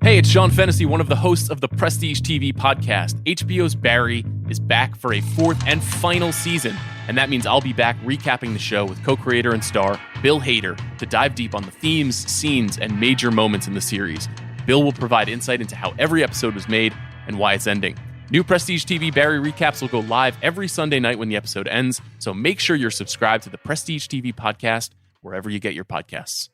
Hey, it's Sean Fennessy, one of the hosts of the Prestige TV podcast. HBO's Barry is back for a fourth and final season, and that means I'll be back recapping the show with co-creator and star Bill Hader to dive deep on the themes, scenes, and major moments in the series. Bill will provide insight into how every episode was made and why it's ending. New Prestige TV Barry recaps will go live every Sunday night when the episode ends, so make sure you're subscribed to the Prestige TV podcast wherever you get your podcasts.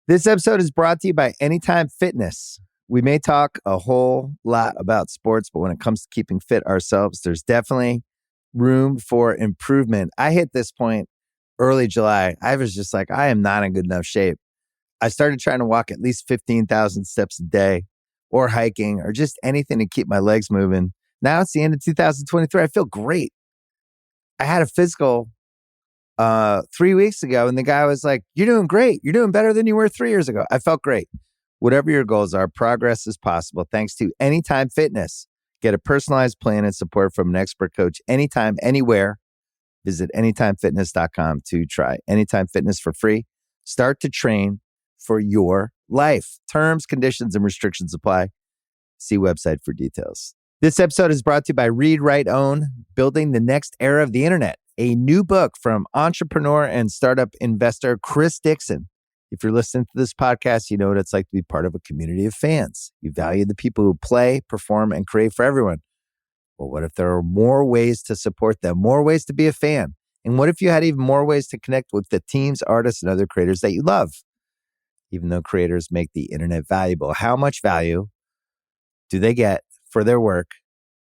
This episode is brought to you by Anytime Fitness. We may talk a whole lot about sports, but when it comes to keeping fit ourselves, there's definitely room for improvement. I hit this point early July. I was just like, I am not in good enough shape. I started trying to walk at least 15,000 steps a day or hiking or just anything to keep my legs moving. Now it's the end of 2023. I feel great. I had a physical 3 weeks ago, and the guy was like, "You're doing great. You're doing better than you were 3 years ago." I felt great. Whatever your goals are, progress is possible thanks to Anytime Fitness. Get a personalized plan and support from an expert coach anytime, anywhere. Visit anytimefitness.com to try Anytime Fitness for free. Start to train for your life. Terms, conditions, and restrictions apply. See website for details. This episode is brought to you by Read, Write, Own, Building the Next Era of the Internet, a new book from entrepreneur and startup investor Chris Dixon. If you're listening to this podcast, you know what it's like to be part of a community of fans. You value the people who play, perform, and create for everyone. Well, what if there are more ways to support them, more ways to be a fan? And what if you had even more ways to connect with the teams, artists, and other creators that you love? Even though creators make the internet valuable, how much value do they get for their work?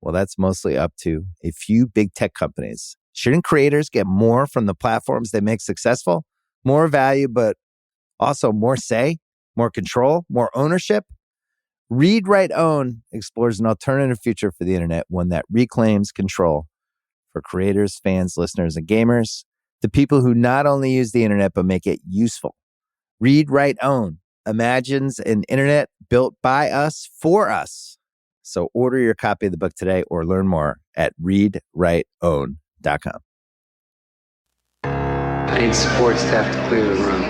Well, that's mostly up to a few big tech companies. Shouldn't creators get more from the platforms they make successful? More value, but also more say, more control, more ownership? Read, Write, Own explores an alternative future for the internet, one that reclaims control for creators, fans, listeners, and gamers, the people who not only use the internet, but make it useful. Read, Write, Own imagines an internet built by us for us. So order your copy of the book today or learn more at readwriteown.com. I need supports to have to clear the room.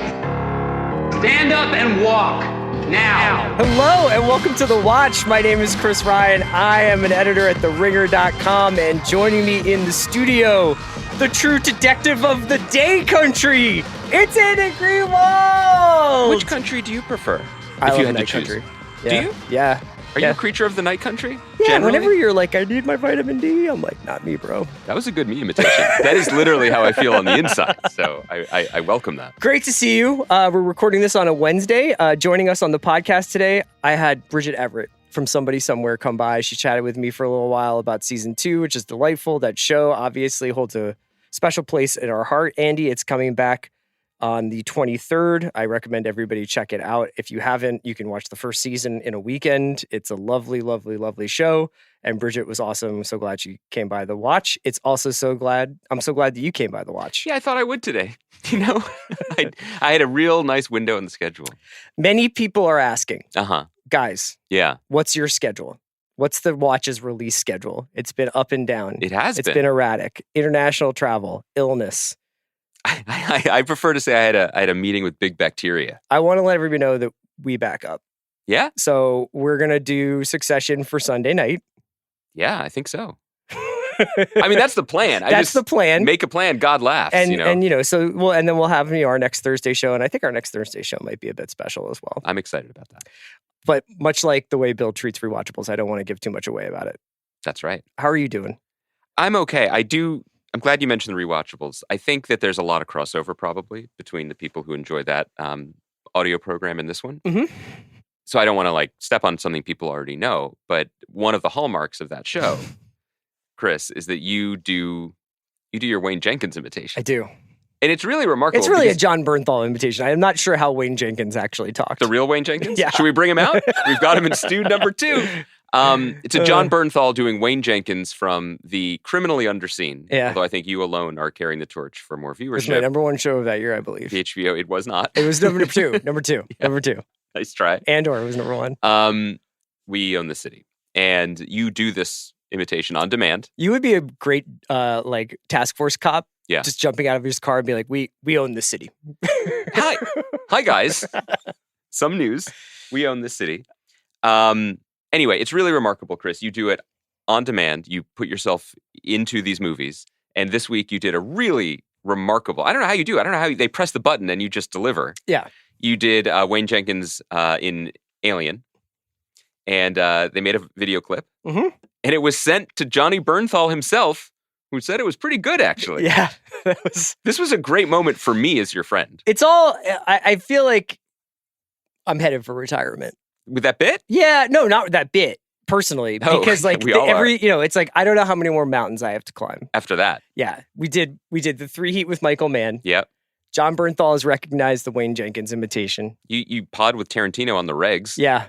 Stand up and walk now. Hello and welcome to The Watch. My name is Chris Ryan. I am an editor at TheRinger.com, and joining me in the studio, the true detective of the day country, it's Andy Greenwald. Which country do you prefer? I if you love had to night choose. country. Do you? Yeah. Are you a creature of the night country? Yeah, generally? whenever you're like, I need my vitamin D, I'm like, not me, bro. That was a good me imitation. That is literally how I feel on the inside. So I welcome that. Great to see you. We're recording this on a Wednesday. Joining us on the podcast today, I had Bridget Everett from Somebody Somewhere come by. She chatted with me for a little while about season 2, which is delightful. That show obviously holds a special place in our heart. Andy, it's coming back on the 23rd. I recommend everybody check it out. If you haven't, you can watch the first season in a weekend. It's a lovely, lovely, lovely show. And Bridget was awesome. I'm so glad she came by The Watch. I'm so glad that you came by The Watch. Yeah, I thought I would today. You know, I had a real nice window in the schedule. Many people are asking, guys, yeah, what's your schedule? What's The Watch's release schedule? It's been up and down. It's been erratic. International travel, illness. I prefer to say I had a meeting with big bacteria. I want to let everybody know that we back up. Yeah? So we're going to do Succession for Sunday night. Yeah, I think so. I mean, that's the plan. That's the plan. Make a plan, God laughs, and, you know. And, so then we'll have our next Thursday show. And I think our next Thursday show might be a bit special as well. I'm excited about that. But much like the way Bill treats rewatchables, I don't want to give too much away about it. That's right. How are you doing? I'm okay. I'm glad you mentioned the rewatchables. I think that there's a lot of crossover probably between the people who enjoy that audio program and this one. Mm-hmm. So I don't want to step on something people already know, but one of the hallmarks of that show, Chris, is that you do your Wayne Jenkins imitation. I do. And it's really remarkable. It's really a John Bernthal imitation. I'm not sure how Wayne Jenkins actually talked. The real Wayne Jenkins? Yeah. Should we bring him out? We've got him in stew number 2. It's a John Bernthal doing Wayne Jenkins from the Criminally Underseen. Yeah. Although I think you alone are carrying the torch for more viewership. It was my number 1 show of that year, I believe. The HBO, it was not. It was number 2. Number 2. Yeah. Number 2. Nice try. Andor was number 1. We Own the City. And you do this imitation on demand. You would be a great task force cop. Yeah. Just jumping out of his car and be like, we own the city. Hi guys. Some news. We own this city. Anyway, it's really remarkable, Chris. You do it on demand. You put yourself into these movies. And this week you did a really remarkable, I don't know how you do it. I don't know how they press the button and you just deliver. Yeah. You did Wayne Jenkins in Alien. And they made a video clip. Mm-hmm. And it was sent to Johnny Bernthal himself, who said it was pretty good, actually. Yeah. This was a great moment for me as your friend. It's all, I feel like I'm headed for retirement. With that bit? Yeah, no, not that bit personally, Oh, because like we all every, it's like I don't know how many more mountains I have to climb. After that. Yeah, we did the 3 Heat with Michael Mann. Yep. John Bernthal has recognized the Wayne Jenkins imitation. You pod with Tarantino on the regs. Yeah,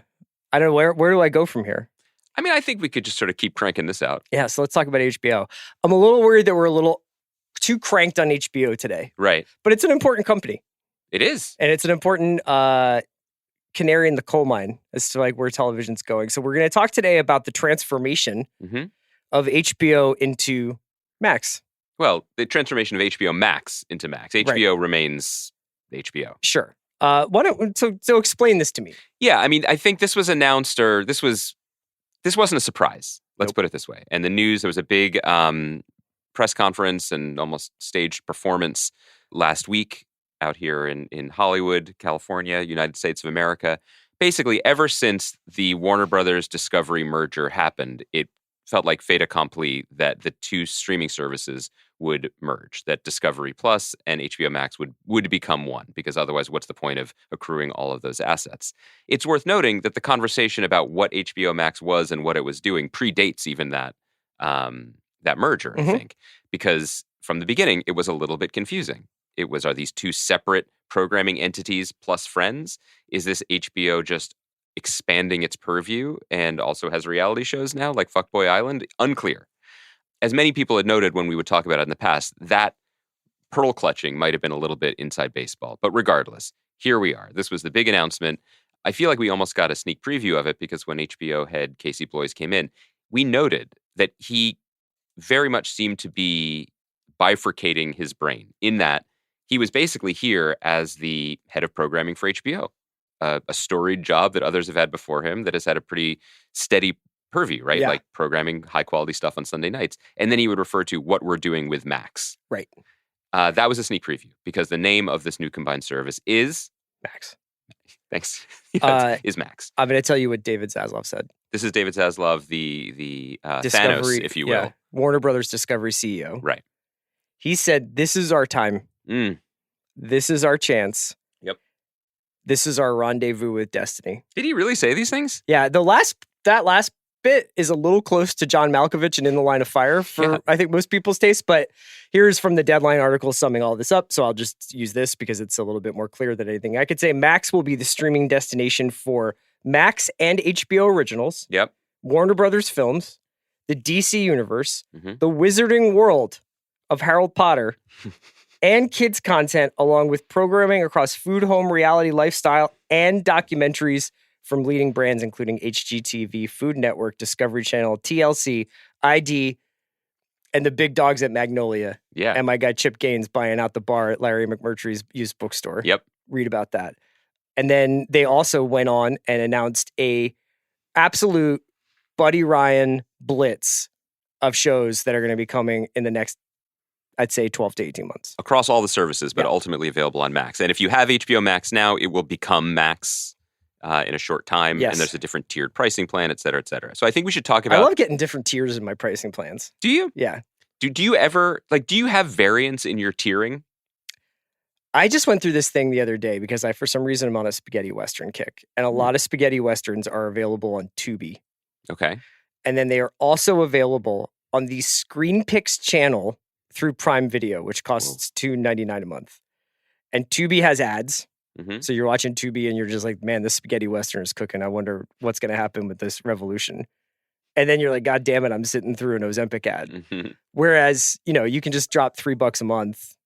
I don't know where do I go from here. I mean, I think we could just sort of keep cranking this out. Yeah, so let's talk about HBO. I'm a little worried that we're a little too cranked on HBO today, Right. but it's an important company, It is. and it's an important canary in the coal mine as to like where television's going. So we're going to talk today about the transformation of HBO into Max. Well, the transformation of HBO Max into Max. HBO remains HBO. Sure. Why don't so explain this to me? Yeah, I mean, I think this was announced, or this wasn't a surprise. Let's put it this way. And the news, there was a big press conference and almost staged performance last week out here in Hollywood, California, United States of America. Basically, ever since the Warner Brothers Discovery merger happened, it felt like fait accompli that the two streaming services would merge, that Discovery Plus and HBO Max would become one, because otherwise what's the point of accruing all of those assets? It's worth noting that the conversation about what HBO Max was and what it was doing predates even that merger, I think, because from the beginning it was a little bit confusing. It was, are these two separate programming entities plus Friends? Is this HBO just expanding its purview and also has reality shows now like Fuckboy Island? Unclear. As many people had noted when we would talk about it in the past, that pearl clutching might have been a little bit inside baseball. But regardless, here we are. This was the big announcement. I feel like we almost got a sneak preview of it because when HBO head Casey Bloys came in, we noted that he very much seemed to be bifurcating his brain in that he was basically here as the head of programming for HBO, a storied job that others have had before him that has had a pretty steady purview, right? Yeah. Like programming high quality stuff on Sunday nights. And then he would refer to what we're doing with Max. Right. That was a sneak preview because the name of this new combined service is Max. Thanks. Is Max. I'm going to tell you what David Zaslav said. This is David Zaslav, the Thanos, if you will. Yeah, Warner Brothers Discovery CEO. Right. He said, "This is our time. This is our chance. Yep. This is our rendezvous with destiny." Did he really say these things? Yeah, that last bit is a little close to John Malkovich and In the Line of Fire for I think most people's taste, but here's from the Deadline article summing all this up, so I'll just use this because it's a little bit more clear than anything I could say. Max will be the streaming destination for Max and HBO originals, Yep. Warner Brothers films, the DC universe, the wizarding world of Harold Potter, and kids content, along with programming across food, home, reality, lifestyle, and documentaries from leading brands including HGTV, Food Network, Discovery Channel, TLC, ID, and the big dogs at Magnolia. Yeah. And my guy Chip Gaines buying out the bar at Larry McMurtry's used bookstore. Yep. Read about that. And then they also went on and announced a absolute Buddy Ryan blitz of shows that are going to be coming in the next, I'd say, 12 to 18 months. Across all the services, but ultimately available on Max. And if you have HBO Max now, it will become Max in a short time. Yes. And there's a different tiered pricing plan, et cetera, et cetera. So I think we should talk about... I love getting different tiers in my pricing plans. Do you? Yeah. Do you ever... do you have variance in your tiering? I just went through this thing the other day because for some reason, I'm on a spaghetti Western kick. And a lot of spaghetti Westerns are available on Tubi. Okay. And then they are also available on the Screen Picks channel through Prime Video, which costs $2.99 a month. And Tubi has ads. So you're watching Tubi and you're just like, man, this spaghetti Western is cooking. I wonder what's going to happen with this revolution. And then you're like, God damn it, I'm sitting through an Ozempic ad. Whereas, you can just drop $3 a month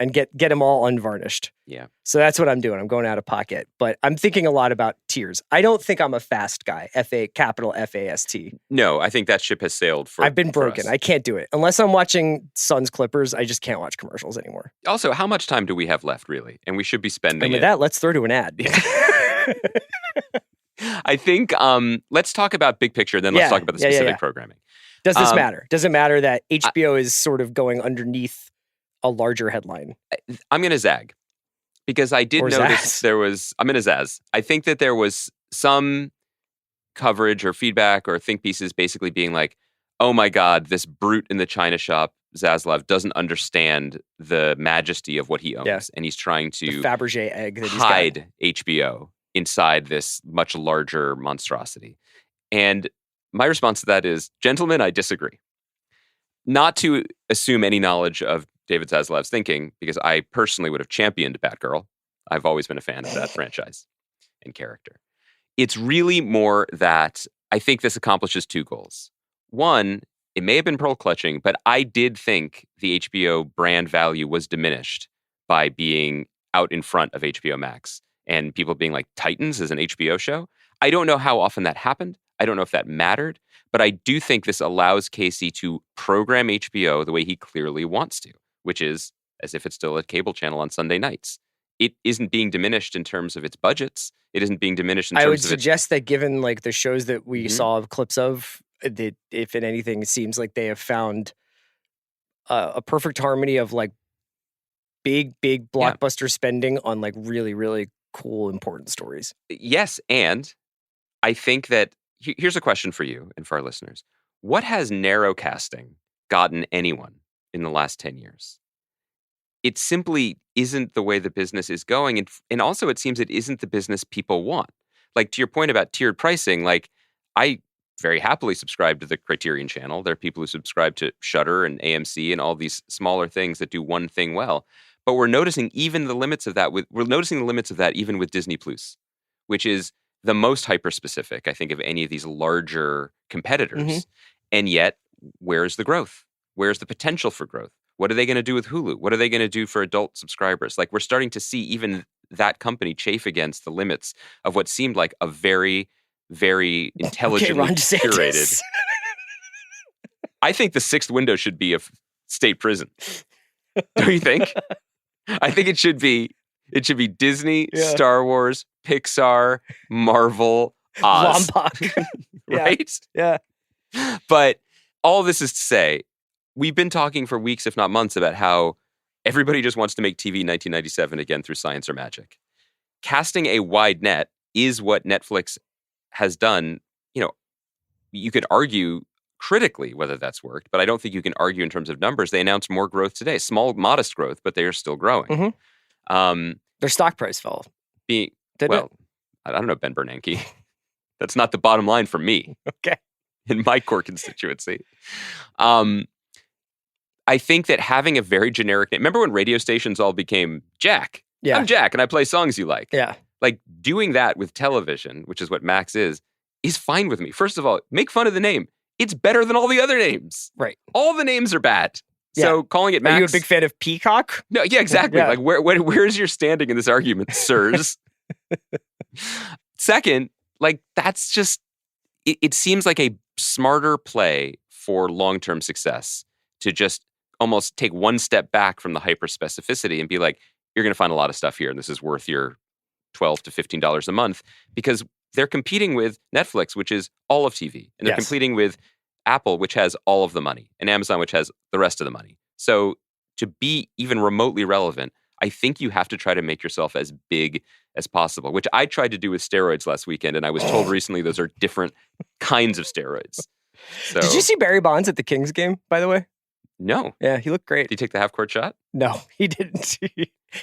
and get them all unvarnished. Yeah. So that's what I'm doing. I'm going out of pocket. But I'm thinking a lot about tiers. I don't think I'm a fast guy. Capital F-A-S-T. No, I think that ship has sailed for I've been for broken. us. I can't do it. Unless I'm watching Suns Clippers, I just can't watch commercials anymore. Also, how much time do we have left, really? And we should be spending And with it. that, let's throw to an ad. I think let's talk about big picture, then let's talk about the specific programming. Does this matter? Does it matter that HBO is sort of going underneath a larger headline? I'm going to zag because I did notice I'm going to zazz. I think that there was some coverage or feedback or think pieces basically being like, oh my God, this brute in the China shop, Zaslav, doesn't understand the majesty of what he owns. And he's trying to the Fabergé egg that hide HBO inside this much larger monstrosity. And my response to that is, gentlemen, I disagree. Not to assume any knowledge of David Zaslav's thinking, because I personally would have championed Batgirl. I've always been a fan of that franchise and character. It's really more that I think this accomplishes two goals. One, it may have been pearl clutching, but I did think the HBO brand value was diminished by being out in front of HBO Max and people being like, Titans is an HBO show. I don't know how often that happened. I don't know if that mattered, but I do think this allows Casey to program HBO the way he clearly wants to, which is as if it's still a cable channel on Sunday nights. It isn't being diminished in terms of its budgets. It isn't being diminished in terms of I would suggest that given like the shows that we saw clips of, that if in anything, it seems like they have found a perfect harmony of like big blockbuster spending on like really, really cool, important stories. Yes, and I think that here's a question for you and for our listeners. What has narrow casting gotten anyone in the last 10 years? It simply isn't the way the business is going. And also it seems it isn't the business people want. Like to your point about tiered pricing, like I very happily subscribe to the Criterion channel. There are people who subscribe to Shudder and AMC and all these smaller things that do one thing well. But we're noticing even the limits of that even with Disney Plus, which is the most hyper-specific, I think, of any of these larger competitors. And yet, where's the growth? Where's the potential for growth? What are they going to do with Hulu? What are they going to do for adult subscribers? Like, we're starting to see even that company chafe against the limits of what seemed like a very, very intelligently curated. I think the sixth window should be a state prison. Don't you think? I think it should be Disney, Star Wars, Pixar, Marvel, Oz. Lombok. Right? Yeah. But all this is to say, we've been talking for weeks, if not months, about how everybody just wants to make TV 1997 again through science or magic. Casting a wide net is what Netflix has done. You know, you could argue critically whether that's worked, but I don't think you can argue in terms of numbers. They announced more growth today, small, modest growth, but they are still growing. Their stock price fell. I don't know, Ben Bernanke. That's not the bottom line for me. Okay. In my core constituency. I think that having a very generic name, remember when radio stations all became Jack? Yeah. I'm Jack and I play songs you like. Yeah. Like doing that with television, which is what Max is fine with me. First of all, make fun of the name. It's better than all the other names. Right. All the names are bad. So calling it Max. Are you a big fan of Peacock? No, yeah, exactly. Like where's your standing in this argument, sirs? Second, like that's just, it seems like a smarter play for long-term success to just almost take one step back from the hyper-specificity and be like, you're going to find a lot of stuff here and this is worth your $12 to $15 a month, because they're competing with Netflix, which is all of TV. And they're competing with Apple, which has all of the money, and Amazon, which has the rest of the money. So to be even remotely relevant, I think you have to try to make yourself as big as possible, which I tried to do with steroids last weekend. And I was told recently those are different kinds of steroids. So, did you see Barry Bonds at the Kings game, by the way? No. Yeah, he looked great. Did he take the half-court shot? No, he didn't.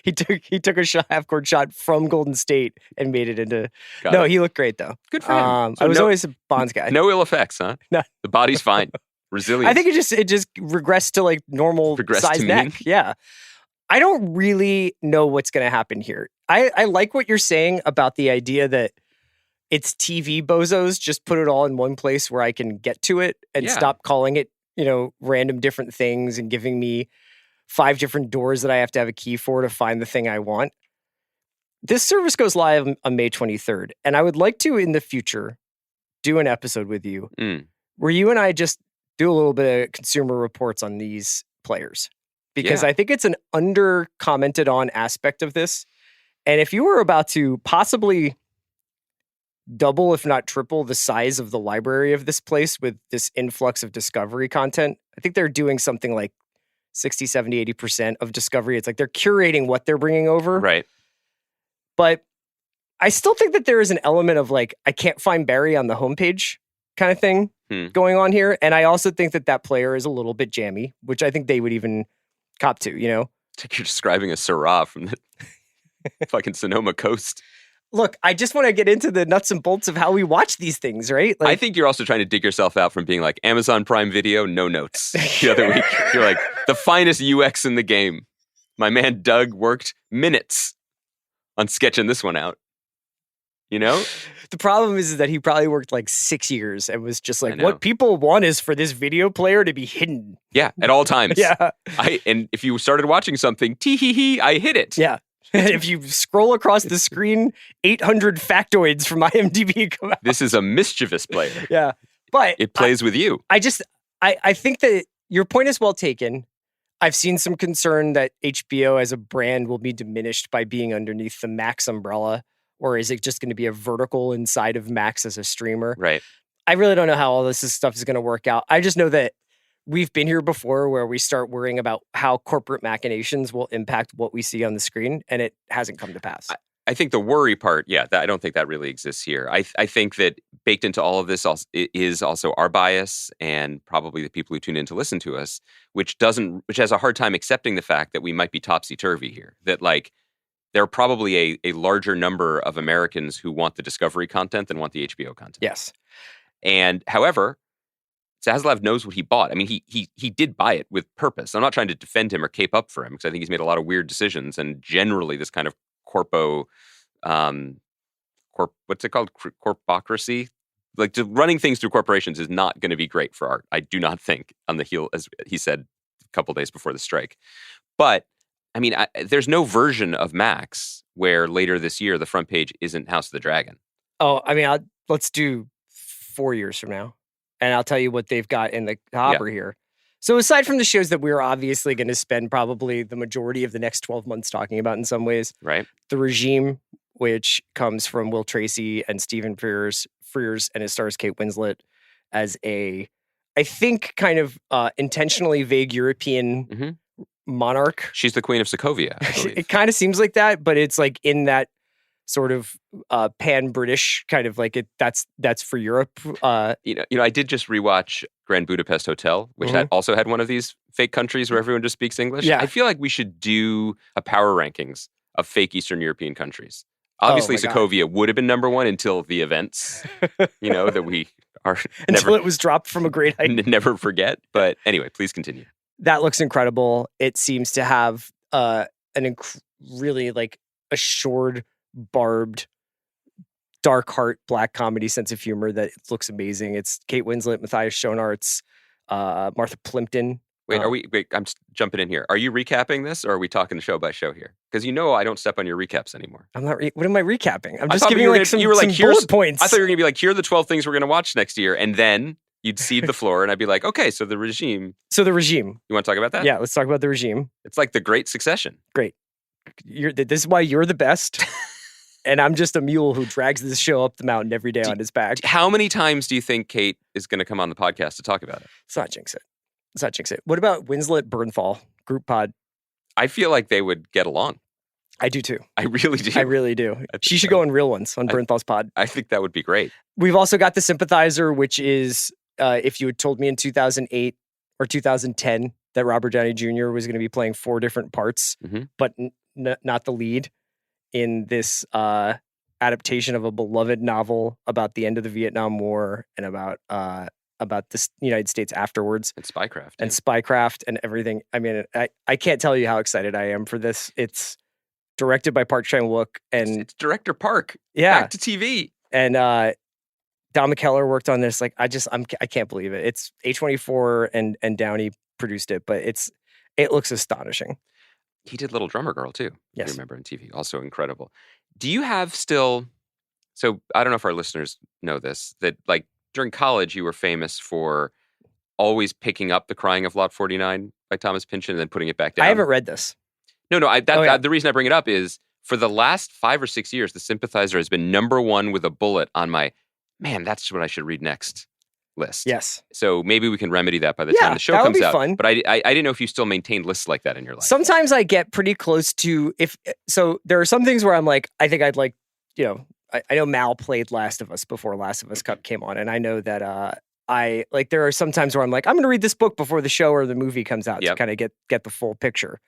He took a half-court shot from Golden State and made it into... He looked great, though. Good for him. I was always a Bonds guy. No ill effects, huh? No. The body's fine. Resilient. I think it just regressed to like normal size neck. Yeah. I don't really know what's going to happen here. I like what you're saying about the idea that it's TV bozos, just put it all in one place where I can get to it and stop calling it, random different things and giving me 5 different doors that I have to have a key for to find the thing I want. This service goes live on May 23rd. And I would like to, in the future, do an episode with you where you and I just do a little bit of consumer reports on these players. Because I think it's an under-commented on aspect of this. And if you were about to possibly double, if not triple, the size of the library of this place with this influx of Discovery content. I think they're doing something like 60, 70, 80% of Discovery. It's like they're curating what they're bringing over. Right. But I still think that there is an element of like, I can't find Barry on the homepage kind of thing going on here. And I also think that that player is a little bit jammy, which I think they would even cop to, you know? It's like you're describing a Syrah from the fucking Sonoma coast. Look, I just want to get into the nuts and bolts of how we watch these things, right? Like, I think you're also trying to dig yourself out from being like Amazon Prime Video, no notes. The other week, you're like, the finest UX in the game. My man Doug worked minutes on sketching this one out. You know? The problem is that he probably worked like 6 years and was just like, know. what people want is for this video player to be hidden. Yeah, at all times. Yeah. And if you started watching something, tee-hee-hee, I hit it. Yeah. And if you scroll across the screen, 800 factoids from IMDb come out. This is a mischievous player. Yeah. But it plays with you. I think that your point is well taken. I've seen some concern that HBO as a brand will be diminished by being underneath the Max umbrella, or is it just going to be a vertical inside of Max as a streamer? Right. I really don't know how all this stuff is going to work out. I just know that we've been here before where we start worrying about how corporate machinations will impact what we see on the screen, and it hasn't come to pass. I think the worry part, I don't think that really exists here. I think that baked into all of this is also our bias and probably the people who tune in to listen to us, which has a hard time accepting the fact that we might be topsy-turvy here. That like there are probably a larger number of Americans who want the Discovery content than want the HBO content. Yes. And however, Zaslav knows what he bought. I mean, he did buy it with purpose. I'm not trying to defend him or cape up for him because I think he's made a lot of weird decisions. And generally, this kind of what's it called? Corpocracy? Like running things through corporations is not going to be great for art. I do not think on the heel, as he said a couple days before the strike. But I mean, there's no version of Max where later this year the front page isn't House of the Dragon. Oh, I mean, let's do 4 years from now, and I'll tell you what they've got in the hopper here. So aside from the shows that we're obviously going to spend probably the majority of the next 12 months talking about in some ways, right? The Regime, which comes from Will Tracy and Stephen Frears, and it stars Kate Winslet as I think, kind of intentionally vague European monarch. She's the Queen of Sokovia, I believe. It kind of seems like that, but it's like in that sort of pan-British kind of like that's for Europe. You know, I did just rewatch Grand Budapest Hotel, which also had one of these fake countries where everyone just speaks English. Yeah. I feel like we should do a power rankings of fake Eastern European countries. Obviously, Sokovia would have been number one until the events, that we are until it was dropped from a great height. Never forget. But anyway, please continue. That looks incredible. It seems to have really like assured, barbed, dark heart, black comedy sense of humor that looks amazing. It's Kate Winslet, Matthias Schoenaerts, Martha Plimpton. Wait, I'm jumping in here. Are you recapping this or are we talking show by show here? Because I don't step on your recaps anymore. I'm not. What am I recapping? I'm just giving you some bullet points. I thought you were going to be like, here are the 12 things we're going to watch next year. And then you'd cede the floor and I'd be like, okay, so the Regime. You want to talk about that? Yeah, let's talk about The Regime. It's like the Great Succession. Great. This is why you're the best. And I'm just a mule who drags this show up the mountain every day on his back. How many times do you think Kate is going to come on the podcast to talk about it? Let's not jinx it. What about Winslet Bernthal, group pod? I feel like they would get along. I do too. I really do. She should go in real ones on Bernthal's pod. I think that would be great. We've also got The Sympathizer, which is, if you had told me in 2008 or 2010 that Robert Downey Jr. was going to be playing 4 different parts, but not the lead in this adaptation of a beloved novel about the end of the Vietnam War and about the United States afterwards. And spycraft. And spycraft and everything. I mean, I can't tell you how excited I am for this. It's directed by Park Chan-wook. And it's director Park. Yeah. Back to TV. And Don McKellar worked on this. Like, I can't believe it. It's A24 and Downey produced it, but it looks astonishing. He did Little Drummer Girl too. Yes. You remember on TV. Also incredible. Do you have still, so I don't know if our listeners know this, that like during college you were famous for always picking up The Crying of Lot 49 by Thomas Pynchon and then putting it back down. I haven't read this. No. The reason I bring it up is for the last 5 or 6 years, The Sympathizer has been number one with a bullet on my, man, that's what I should read next list. Yes. So maybe we can remedy that by the time the show that would comes be out. fun. But I didn't know if you still maintained lists like that in your life. Sometimes I get pretty close to so there are some things where I'm like, I think I'd like, I know Mal played Last of Us before Last of Us Cup came on. And I know that there are some times where I'm like, I'm going to read this book before the show or the movie comes out to kind of get the full picture.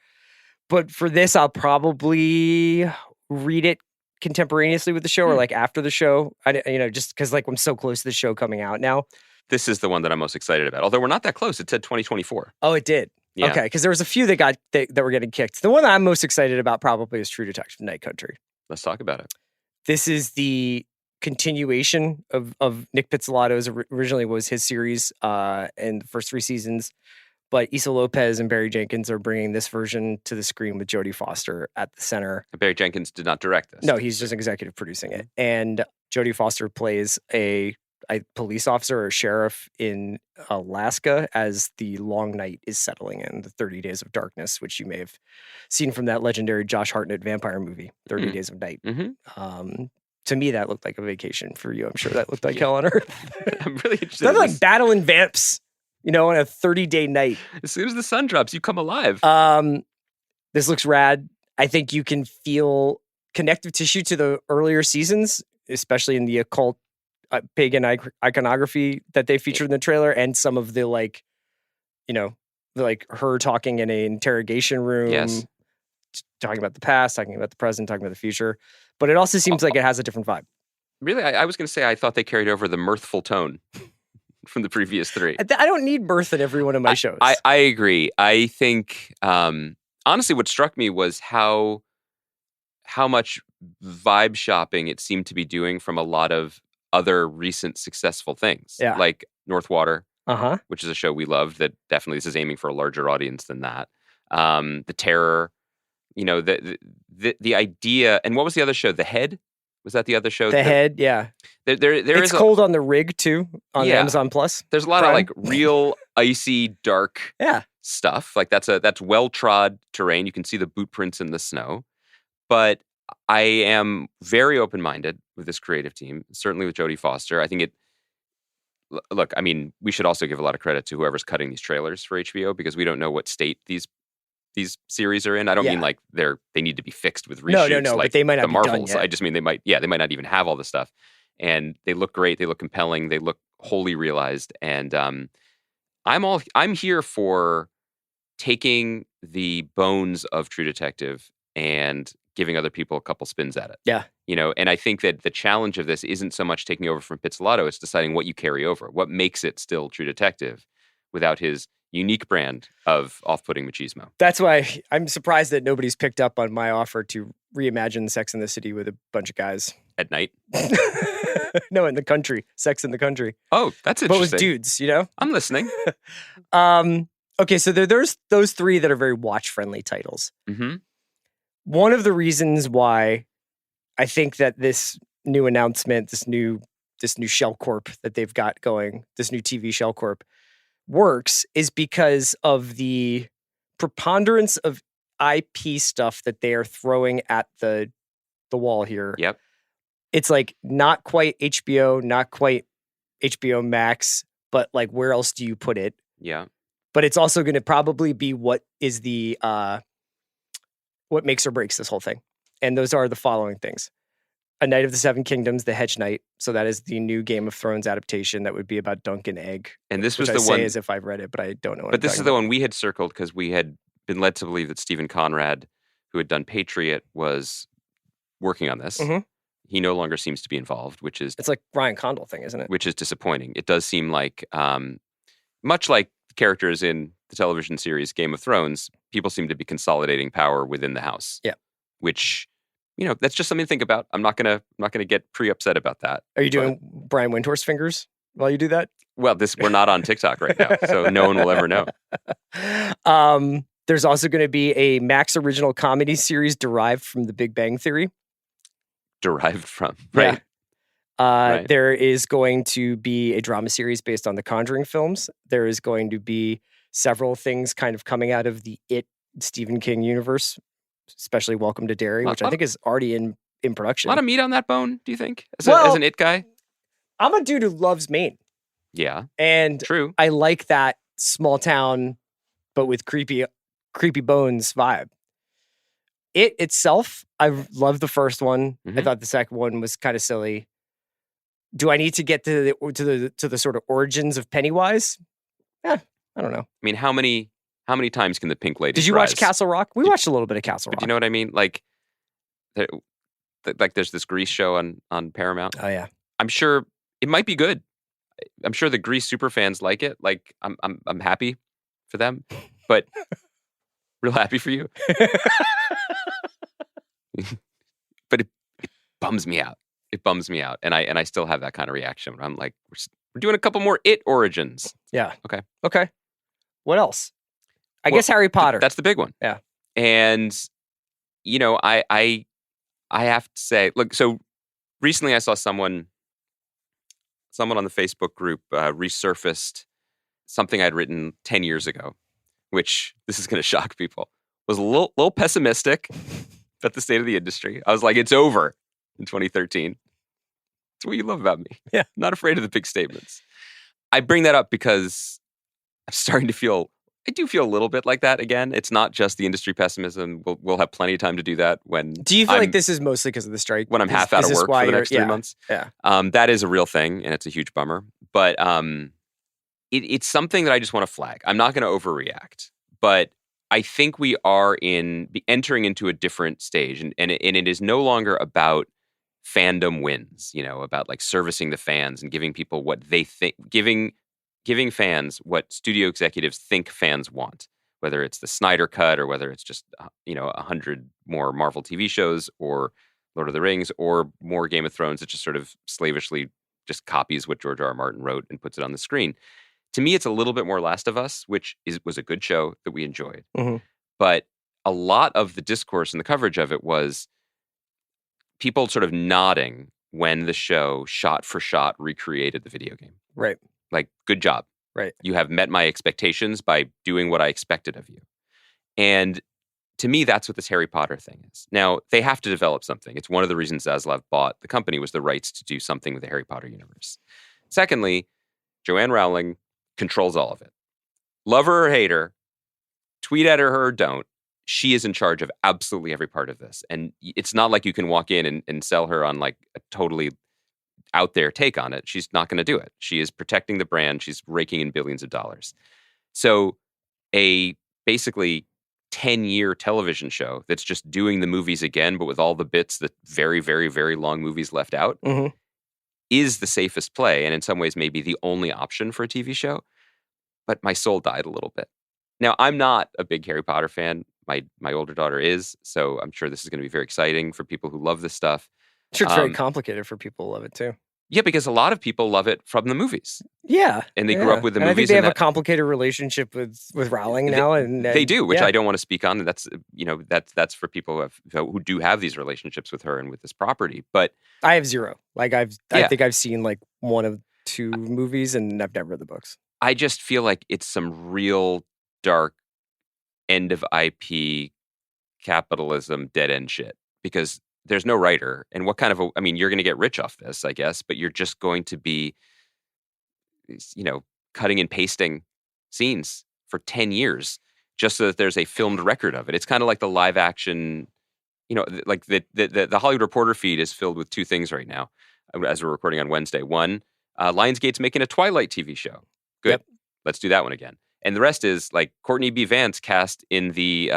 But for this, I'll probably read it contemporaneously with the show or like after the show, just because like I'm so close to the show coming out now. This is the one that I'm most excited about. Although we're not that close. It said 2024. Oh, it did? Yeah. Okay, because there was a few that were getting kicked. The one that I'm most excited about probably is True Detective Night Country. Let's talk about it. This is the continuation of Nick Pizzolatto's originally was his series in the first 3 seasons. But Issa Lopez and Barry Jenkins are bringing this version to the screen with Jodie Foster at the center. Barry Jenkins did not direct this. No, he's just executive producing it. And Jodie Foster plays a police officer or sheriff in Alaska as the long night is settling in, the 30 Days of Darkness, which you may have seen from that legendary Josh Hartnett vampire movie, 30 Days of Night. Mm-hmm. To me, that looked like a vacation. For you, I'm sure that looked like hell on earth. I'm really interested. That's like battling vamps, on a 30-day night. As soon as the sun drops, you come alive. This looks rad. I think you can feel connective tissue to the earlier seasons, especially in the occult pagan iconography that they featured in the trailer, and some of the her talking in an interrogation room, talking about the past, talking about the present, talking about the future. But it also seems like it has a different vibe. Really, I was going to say I thought they carried over the mirthful tone from the previous 3. I don't need mirth in every one of my shows. I agree. I think honestly, what struck me was how much vibe shopping it seemed to be doing from a lot of other recent successful things, like Northwater, which is a show we loved. That definitely this is aiming for a larger audience than that. The Terror, the idea, and what was the other show? The Head. Was that the other show? The Head, yeah. There it's cold on the rig too on Amazon Plus. There's a lot of like real icy, dark stuff. Like that's well trod terrain. You can see the boot prints in the snow. But I am very open minded with this creative team. Certainly with Jodie Foster. I think look, I mean, we should also give a lot of credit to whoever's cutting these trailers for HBO because we don't know what state these series are in. I don't mean like they need to be fixed with reshoots. No, like but they might not the be Marvels. done yet. I just mean they might not even have all this stuff. And they look great. They look compelling. They look wholly realized. And I'm here for taking the bones of True Detective and giving other people a couple spins at it. Yeah. And I think that the challenge of this isn't so much taking over from Pizzolatto, it's deciding what you carry over, what makes it still True Detective without his unique brand of off-putting machismo. That's why I'm surprised that nobody's picked up on my offer to reimagine Sex in the City with a bunch of guys. At night? No, in the country. Sex in the Country. Oh, that's interesting. But with dudes, I'm listening. Okay, so there's those 3 that are very watch-friendly titles. Mm-hmm. One of the reasons why I think that this new announcement, this new Shell Corp that they've got going, this new TV Shell Corp, works is because of the preponderance of IP stuff that they are throwing at the wall here. Yep. It's like not quite HBO, not quite HBO Max, but like where else do you put it? Yeah. But it's also going to probably be what is the what makes or breaks this whole thing. And those are the following things. A Knight of the Seven Kingdoms, The Hedge Knight. So that is the new Game of Thrones adaptation that would be about Duncan Egg. And this was which the I one say as if I've read it, but I don't know what But this is the one we had circled because we had been led to believe that Stephen Conrad, who had done Patriot, was working on this. Mm-hmm. He no longer seems to be involved, which is... It's like Ryan Condal thing, isn't it? Which is disappointing. It does seem like, much like characters in the television series Game of Thrones, people seem to be consolidating power within the house. Yeah. Which... that's just something to think about. I'm not gonna get pre-upset about that. Are you doing Brian Windhorst fingers while you do that? Well, we're not on TikTok right now, so no one will ever know. There's also going to be a Max original comedy series derived from The Big Bang Theory. Derived from, right? Yeah. Right. There is going to be a drama series based on the Conjuring films. There is going to be several things kind of coming out of the It Stephen King universe. especially Welcome to Derry, which I think is already in production. A lot of meat on that bone, do you think? As an it guy? I'm a dude who loves Maine. Yeah. And true. I like that small town, but with creepy bones vibe. It itself, I loved the first one. I thought the second one was kind of silly. Do I need to get to the sort of origins of Pennywise? I don't know. I mean, how many times can the Pink Lady? Did you watch Castle Rock? We watched a little bit of Castle Rock. Do you know what I mean? Like there's this Grease show on Paramount. Oh yeah. I'm sure it might be good. I'm sure the Grease super fans like it. Like I'm happy for them, but real happy for you. But it bums me out. It bums me out, and I still have that kind of reaction. I'm like, we're doing a couple more It origins. Yeah. Okay. What else? I guess Harry Potter. That's the big one. Yeah. And I have to say, look. So recently, I saw someone on the Facebook group resurfaced something I'd written 10 years ago, which this is going to shock people. Was a little pessimistic about the state of the industry. I was like, it's over in 2013. That's what you love about me. Yeah. I'm not afraid of the big statements. I bring that up because I'm starting to feel, I do feel a little bit like that again. It's not just the industry pessimism. We'll have plenty of time to do that when. Do you feel like this is mostly because of the strike? When I'm half out of work for the next 3 months? Yeah. That is a real thing, and it's a huge bummer. But it's something that I just want to flag. I'm not going to overreact, but I think we are entering into a different stage, and it is no longer about fandom wins, about like servicing the fans and giving people what they think, giving fans what studio executives think fans want, whether it's the Snyder Cut or whether it's just 100 more Marvel TV shows or Lord of the Rings or more Game of Thrones that just sort of slavishly just copies what George R. R. Martin wrote and puts it on the screen. To me, it's a little bit more Last of Us, which was a good show that we enjoyed. Mm-hmm. But a lot of the discourse and the coverage of it was people sort of nodding when the show shot for shot recreated the video game. Right. Like, good job. Right. You have met my expectations by doing what I expected of you. And to me, that's what this Harry Potter thing is. Now, they have to develop something. It's one of the reasons Zaslav bought the company was the rights to do something with the Harry Potter universe. Secondly, Joanne Rowling controls all of it. Love her or hate her, tweet at her or don't, she is in charge of absolutely every part of this. And it's not like you can walk in and sell her on like a totally out there take on it. She's not going to do it. She is protecting the brand. She's raking in billions of dollars. So a basically 10-year television show that's just doing the movies again, but with all the bits that very, very, very long movies left out, is the safest play, and in some ways maybe the only option for a TV show. But my soul died a little bit. Now, I'm not a big Harry Potter fan. My older daughter is, so I'm sure this is going to be very exciting for people who love this stuff. I'm sure it's very complicated for people who love it too. Yeah, because a lot of people love it from the movies. Yeah. And they grew up with the movies. I think they have a complicated relationship with Rowling now. They do, which I don't want to speak on. That's that's for people who do have these relationships with her and with this property. But I have zero. Like I think I've seen like one of two movies and I've never read the books. I just feel like it's some real dark end of IP capitalism dead end shit because there's no writer. And what kind of you're going to get rich off this, I guess, but you're just going to be, cutting and pasting scenes for 10 years just so that there's a filmed record of it. It's kind of like the live action, like the Hollywood Reporter feed is filled with two things right now as we're recording on Wednesday. One, Lionsgate's making a Twilight TV show. Good. Yep. Let's do that one again. And the rest is like Courtney B. Vance cast in the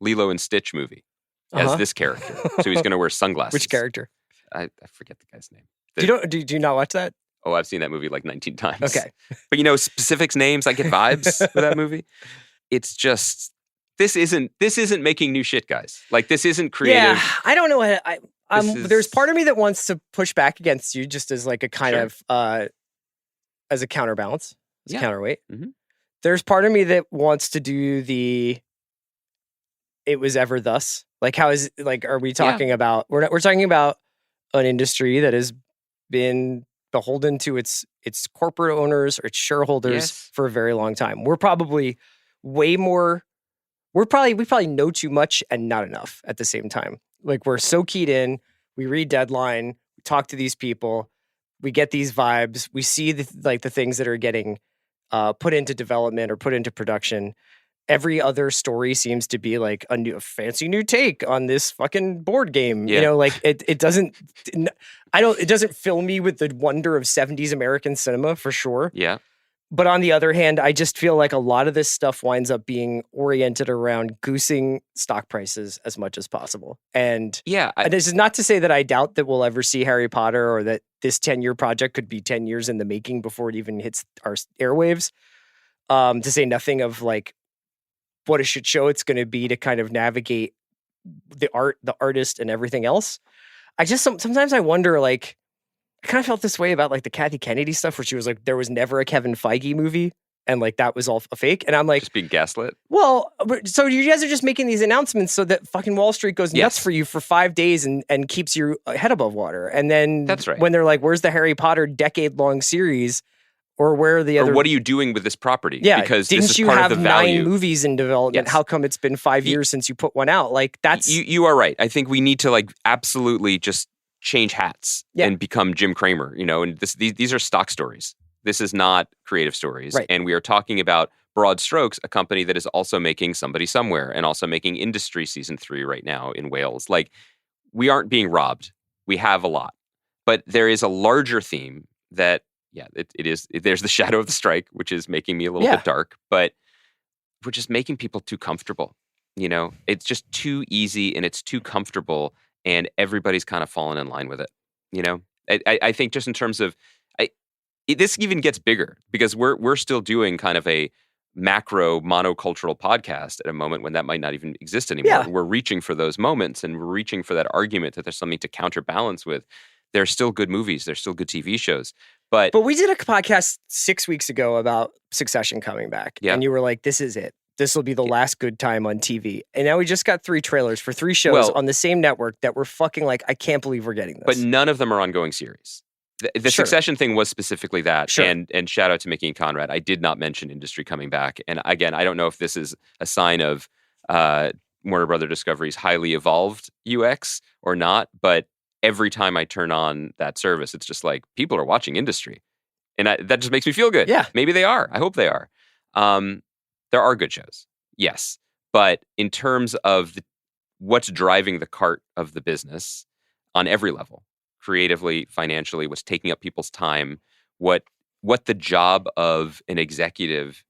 Lilo and Stitch movie as this character. So he's going to wear sunglasses. Which character? I forget the guy's name. Do you not watch that? Oh, I've seen that movie like 19 times. Okay. But specifics, names, I get vibes for that movie. It's just this isn't making new shit, guys. Like this isn't creative. Yeah, I don't know what there's part of me that wants to push back against you just as like a kind of as a counterbalance, as a counterweight. Mm-hmm. There's part of me that wants to do the it was ever thus. Like how is like are we talking about we're talking about an industry that has been beholden to its corporate owners or its shareholders for a very long time. We're probably way more we probably know too much and not enough at the same time. Like we're so keyed in, we read Deadline, we talk to these people, we get these vibes, we see the things that are getting put into development or put into production. Every other story seems to be like a fancy new take on this fucking board game. Yeah. You know, like it doesn't fill me with the wonder of 70s American cinema for sure. Yeah. But on the other hand, I just feel like a lot of this stuff winds up being oriented around goosing stock prices as much as possible. And and this is not to say that I doubt that we'll ever see Harry Potter or that this 10-year project could be 10 years in the making before it even hits our airwaves. To say nothing of like what a shit show it's going to be to kind of navigate the artist and everything else. I just sometimes I wonder, like, I kind of felt this way about like the Kathy Kennedy stuff where she was like, there was never a Kevin Feige movie and like that was all a fake. And I'm like, just being gaslit. Well, so you guys are just making these announcements so that fucking Wall Street goes nuts for you for 5 days and keeps your head above water. And then that's right. When they're like, where's the Harry Potter decade-long series? Or where are the other? Or what are you doing with this property? Yeah, because didn't this is you part have of the value. 9 movies in development? Yes. How come it's been 5 years since you put one out? Like that's you are right. I think we need to like absolutely just change hats and become Jim Cramer. You know, and these are stock stories. This is not creative stories, right. And we are talking about Broad Strokes, a company that is also making Somebody Somewhere and also making Industry season 3 right now in Wales. Like we aren't being robbed. We have a lot, but there is a larger theme that. Yeah, it is. There's the shadow of the strike, which is making me a little bit dark, but we're just making people too comfortable. You know, it's just too easy and it's too comfortable, and everybody's kind of fallen in line with it. You know, I think just in terms of, this even gets bigger because we're still doing kind of a macro monocultural podcast at a moment when that might not even exist anymore. Yeah. We're reaching for those moments and we're reaching for that argument that there's something to counterbalance with. There's still good movies. There's still good TV shows. But we did a podcast 6 weeks ago about Succession coming back. Yeah. And you were like, this is it. This will be the last good time on TV. And now we just got 3 trailers for 3 shows on the same network that we're fucking like, I can't believe we're getting this. But none of them are ongoing series. The Succession thing was specifically that. Sure. And shout out to Mickey and Conrad. I did not mention Industry coming back. And again, I don't know if this is a sign of Warner Brother Discovery's highly evolved UX or not, but every time I turn on that service, it's just like people are watching Industry. And that just makes me feel good. Yeah. Maybe they are. I hope they are. There are good shows. Yes. But in terms of what's driving the cart of the business on every level, creatively, financially, what's taking up people's time, what the job of an executive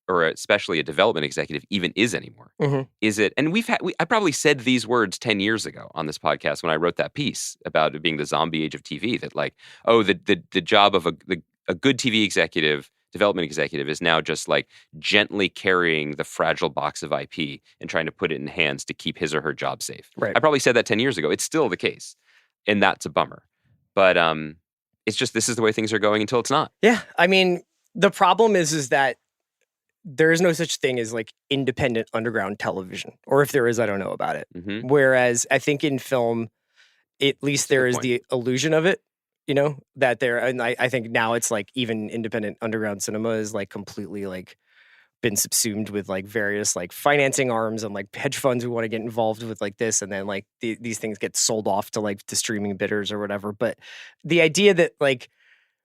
or especially a development executive even is anymore. Mm-hmm. Is it? And I probably said these words 10 years ago on this podcast when I wrote that piece about it being the zombie age of TV, that like, oh, the job of a good TV executive, development executive is now just like gently carrying the fragile box of IP and trying to put it in hands to keep his or her job safe. Right. I probably said that 10 years ago. It's still the case. And that's a bummer. But it's just, this is the way things are going until it's not. Yeah. I mean, the problem is that there is no such thing as like independent underground television, or if there is, I don't know about it. Mm-hmm. Whereas I think in film, at least there is the illusion of it, you know, that there, and I think now it's like even independent underground cinema is like completely like been subsumed with like various like financing arms and like hedge funds who want to get involved with like this. And then like these things get sold off to like the streaming bidders or whatever. But the idea that like,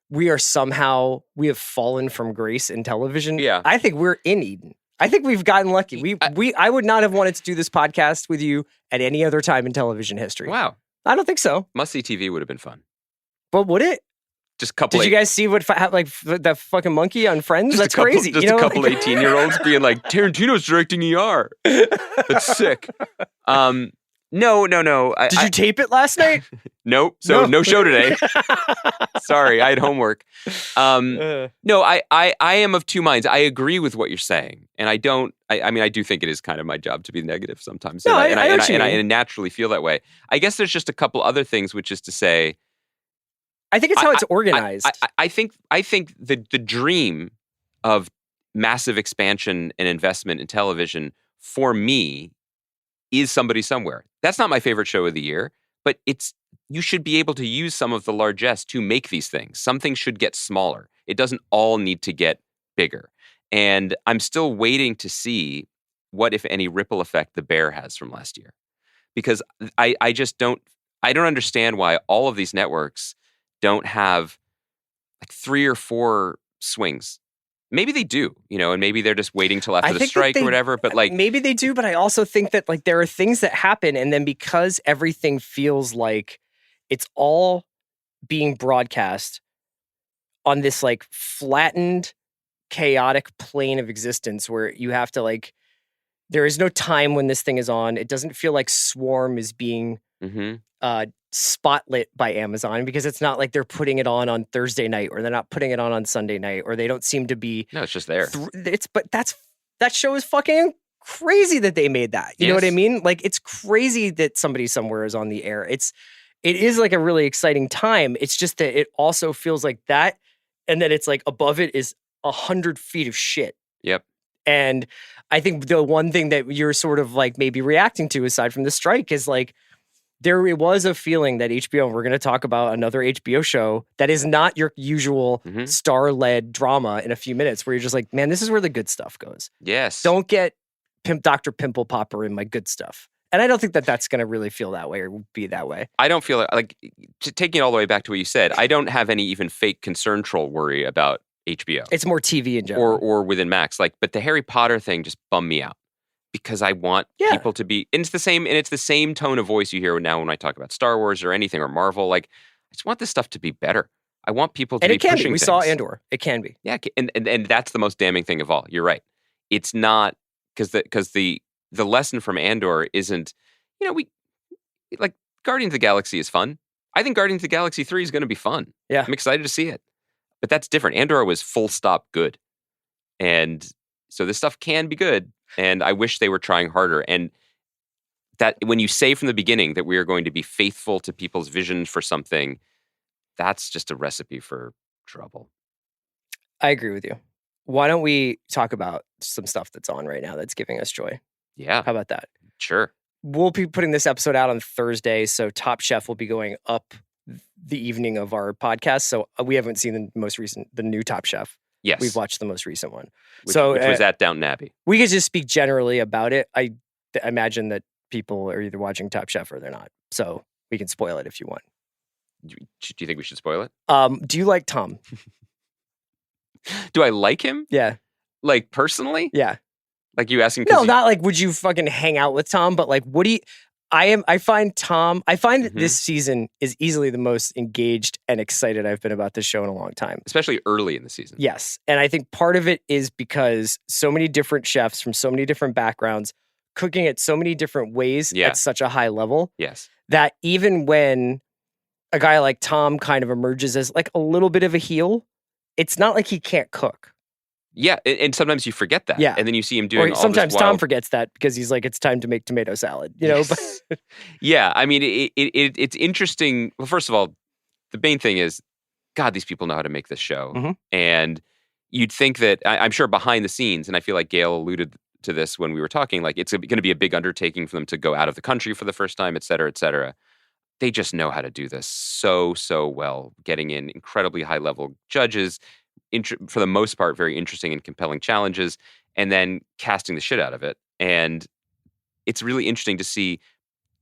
we have fallen from grace in television. Yeah. I think we're in Eden. I think we've gotten lucky. I would not have wanted to do this podcast with you at any other time in television history. Wow. I don't think so. Must-see TV would have been fun. But would it? Just a couple. Did you guys see like that fucking monkey on Friends? That's crazy. Just a couple 18-year-olds being like, Tarantino's directing ER. That's sick. No. Did you tape it last night? Nope. So no show today. Sorry, I had homework. No, I am of two minds. I agree with what you're saying, and I don't. I mean, I do think it is kind of my job to be negative sometimes, no, and I I naturally feel that way. I guess there's just a couple other things, which is to say, I think it's how it's organized. I think the dream of massive expansion and investment in television for me is Somebody Somewhere. That's not my favorite show of the year, but you should be able to use some of the largesse to make these things. Some things should get smaller. It doesn't all need to get bigger. And I'm still waiting to see what, if any, ripple effect The Bear has from last year. Because I just don't understand why all of these networks don't have like 3 or 4 swings. Maybe they do, and maybe they're just waiting till after the strike or whatever. But like, maybe they do, but I also think that like there are things that happen, and then because everything feels like it's all being broadcast on this like flattened, chaotic plane of existence where you have to like, there is no time when this thing is on. It doesn't feel like Swarm is being spotlit by Amazon, because it's not like they're putting it on Thursday night, or they're not putting it on Sunday night, or they don't seem to be. No, it's just there. But that show is fucking crazy that they made that. You know what I mean? Like, it's crazy that somebody somewhere is on the air. It is like a really exciting time. It's just that it also feels like that, and then it's like above it is 100 feet of shit. Yep. And I think the one thing that you're sort of like maybe reacting to, aside from the strike, is like there was a feeling that HBO, we're going to talk about another HBO show that is not your usual star-led drama in a few minutes, where you're just like, man, this is where the good stuff goes. Yes. Don't get Dr. Pimple Popper in my good stuff. And I don't think that that's going to really feel that way or be that way. I don't feel like, taking it all the way back to what you said, I don't have any even fake concern troll worry about HBO. It's more TV in general. Or within Max. Like, but the Harry Potter thing just bummed me out, because I want people to be, and it's the same tone of voice you hear now when I talk about Star Wars or anything, or Marvel. Like, I just want this stuff to be better. I want people to be pushing things. And it can be. We saw Andor. It can be. Yeah, and that's the most damning thing of all. You're right. It's not, because the lesson from Andor isn't, we like, Guardians of the Galaxy is fun. I think Guardians of the Galaxy 3 is going to be fun. Yeah. I'm excited to see it. But that's different. Andor was full stop good. And so this stuff can be good. And I wish they were trying harder. And that when you say from the beginning that we are going to be faithful to people's vision for something, that's just a recipe for trouble. I agree with you. Why don't we talk about some stuff that's on right now that's giving us joy? Yeah. How about that? Sure. We'll be putting this episode out on Thursday, so Top Chef will be going up the evening of our podcast. So we haven't seen the new Top Chef. Yes. We've watched the most recent one. Which was at Downton Abbey. We could just speak generally about it. I imagine that people are either watching Top Chef or they're not. So we can spoil it if you want. Do you think we should spoil it? Do you like Tom? Do I like him? Yeah. Like, personally? Yeah. Like, you asking? No, not like would you fucking hang out with Tom, but like, what do you... I find that this season is easily the most engaged and excited I've been about this show in a long time. Especially early in the season. Yes. And I think part of it is because so many different chefs from so many different backgrounds cooking it so many different ways at such a high level. Yes. That even when a guy like Tom kind of emerges as like a little bit of a heel, it's not like he can't cook. Yeah, and sometimes you forget that. Yeah. And then you see him doing all sometimes this wild... Tom forgets that because he's like, it's time to make tomato salad, Yes. But yeah, I mean, it's interesting. Well, first of all, the main thing is, God, these people know how to make this show. Mm-hmm. And you'd think that, I'm sure behind the scenes, and I feel like Gail alluded to this when we were talking, like, it's going to be a big undertaking for them to go out of the country for the first time, et cetera, et cetera. They just know how to do this so well, getting in incredibly high-level judges, for the most part, very interesting and compelling challenges, and then casting the shit out of it. And it's really interesting to see,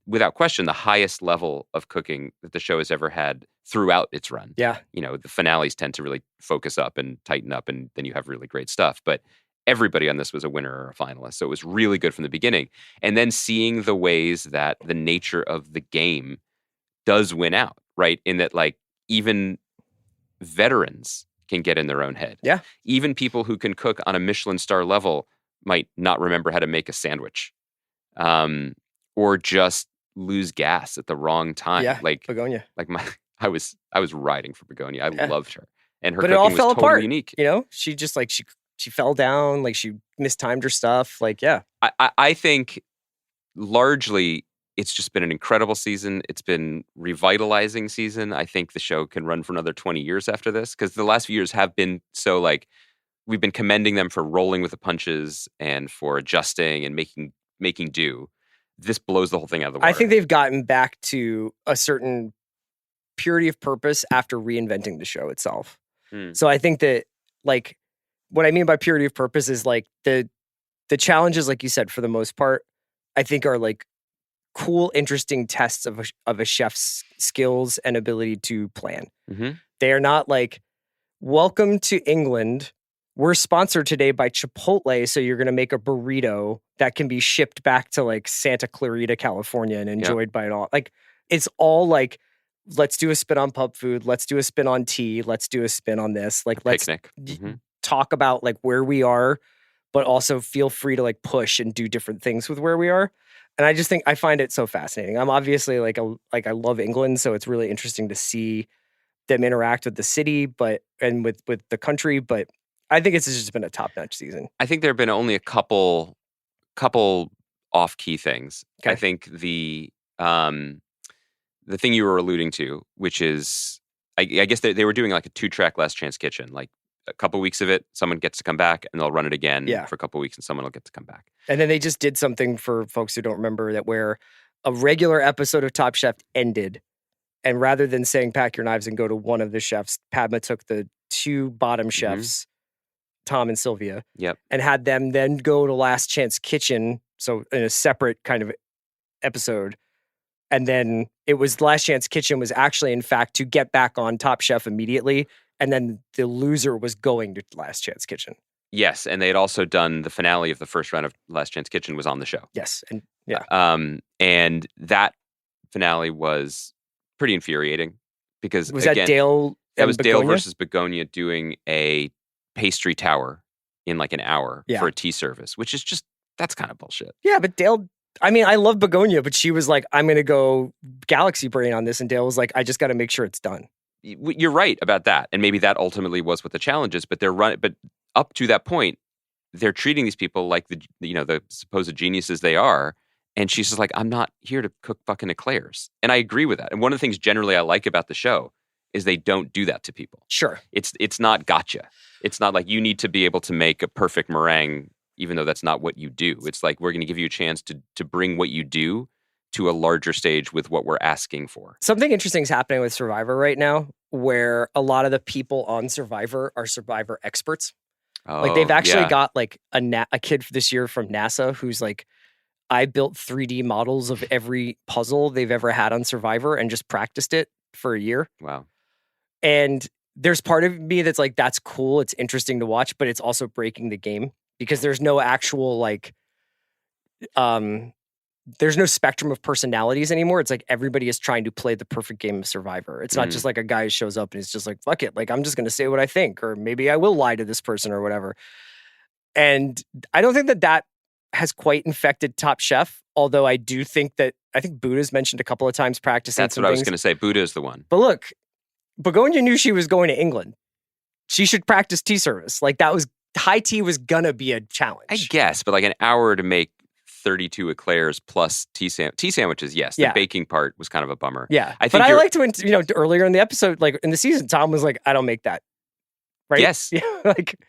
without question, the highest level of cooking that the show has ever had throughout its run. Yeah. The finales tend to really focus up and tighten up, and then you have really great stuff. But everybody on this was a winner or a finalist. So it was really good from the beginning. And then seeing the ways that the nature of the game does win out, right? In that, like, even veterans can get in their own head. Yeah. Even people who can cook on a Michelin star level might not remember how to make a sandwich, or just lose gas at the wrong time. Yeah, like Begonia. Like I was riding for Begonia. I loved her, and her but cooking it all was fell totally apart. unique. She just like she fell down, like she mistimed her stuff. Like, yeah. I think largely it's just been an incredible season. It's been revitalizing season. I think the show can run for another 20 years after this, because the last few years have been so, like, we've been commending them for rolling with the punches and for adjusting and making do. This blows the whole thing out of the water. I think they've gotten back to a certain purity of purpose after reinventing the show itself. So I think that, like, what I mean by purity of purpose is like the the challenges, like you said, for the most part, I think are like cool, interesting tests of a chef's skills and ability to plan. Mm-hmm. They are not like, welcome to England. We're sponsored today by Chipotle, so you're going to make a burrito that can be shipped back to like Santa Clarita, California, and enjoyed by it all. Like, it's all like, let's do a spin on pub food. Let's do a spin on tea. Let's do a spin on this. Like, let's Picnic. Mm-hmm. talk about like where we are, but also feel free to like push and do different things with where we are. And I just think I find it so fascinating. I'm obviously like I love England, so it's really interesting to see them interact with the city, and with the country. But I think it's just been a top-notch season. I think there have been only a couple off-key things. Okay. I think the thing you were alluding to, which is, I guess they were doing like a 2-track Last Chance Kitchen. Like a couple weeks of it, someone gets to come back, and they'll run it again for a couple weeks, and someone will get to come back. And then they just did something for folks who don't remember that, where a regular episode of Top Chef ended, and rather than saying pack your knives and go to one of the chefs, Padma took the 2 bottom chefs, Tom and Sylvia, and had them then go to Last Chance Kitchen, so in a separate kind of episode. And then it was Last Chance Kitchen was actually, in fact, to get back on Top Chef immediately. And then the loser was going to Last Chance Kitchen. Yes, and they had also done the finale of the first round of Last Chance Kitchen was on the show. Yes, and and that finale was pretty infuriating because was that Dale? That was Dale Begonia? versus Begonia doing a pastry tower in like an hour for a tea service, which is just, that's kind of bullshit. Yeah, but Dale, I mean, I love Begonia, but she was like, I'm going to go galaxy brain on this. And Dale was like, I just got to make sure it's done. You're right about that. And maybe that ultimately was what the challenge is, but but up to that point, they're treating these people like the supposed geniuses they are. And she's just like, I'm not here to cook fucking eclairs. And I agree with that. And one of the things generally I like about the show is they don't do that to people. Sure. It's not gotcha. It's not like you need to be able to make a perfect meringue, even though that's not what you do. It's like, we're going to give you a chance to bring what you do to a larger stage with what we're asking for. Something interesting is happening with Survivor right now, where a lot of the people on Survivor are Survivor experts. Like they've actually got like a kid this year from NASA who's like, I built 3D models of every puzzle they've ever had on Survivor and just practiced it for a year. Wow. And there's part of me that's like, that's cool. It's interesting to watch, but it's also breaking the game because there's no actual like, there's no spectrum of personalities anymore. It's like everybody is trying to play the perfect game of Survivor. It's not just like a guy who shows up and is just like, fuck it. Like, I'm just going to say what I think, or maybe I will lie to this person or whatever. And I don't think that has quite infected Top Chef. Although I do think Buddha's mentioned a couple of times practicing. That's what I was going to say. Buddha is the one. But look, Begonia knew she was going to England. She should practice tea service. Like high tea was gonna be a challenge. I guess, but like an hour to make 32 eclairs plus tea sandwiches. Yes, the baking part was kind of a bummer. Yeah, I liked when earlier in the episode, like in the season, Tom was like, "I don't make that." Right? Yes.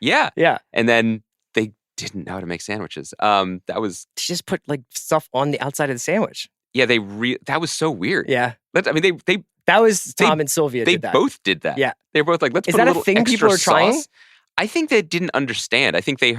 Yeah. Yeah. And then they didn't know how to make sandwiches. That was she just put like stuff on the outside of the sandwich. Yeah, that was so weird. Yeah. I mean, they that was Tom and Sylvia. They did that. both did that. Yeah. They were both like, let's Is put that a little a thing extra people are trying? sauce. I think they didn't understand. I think they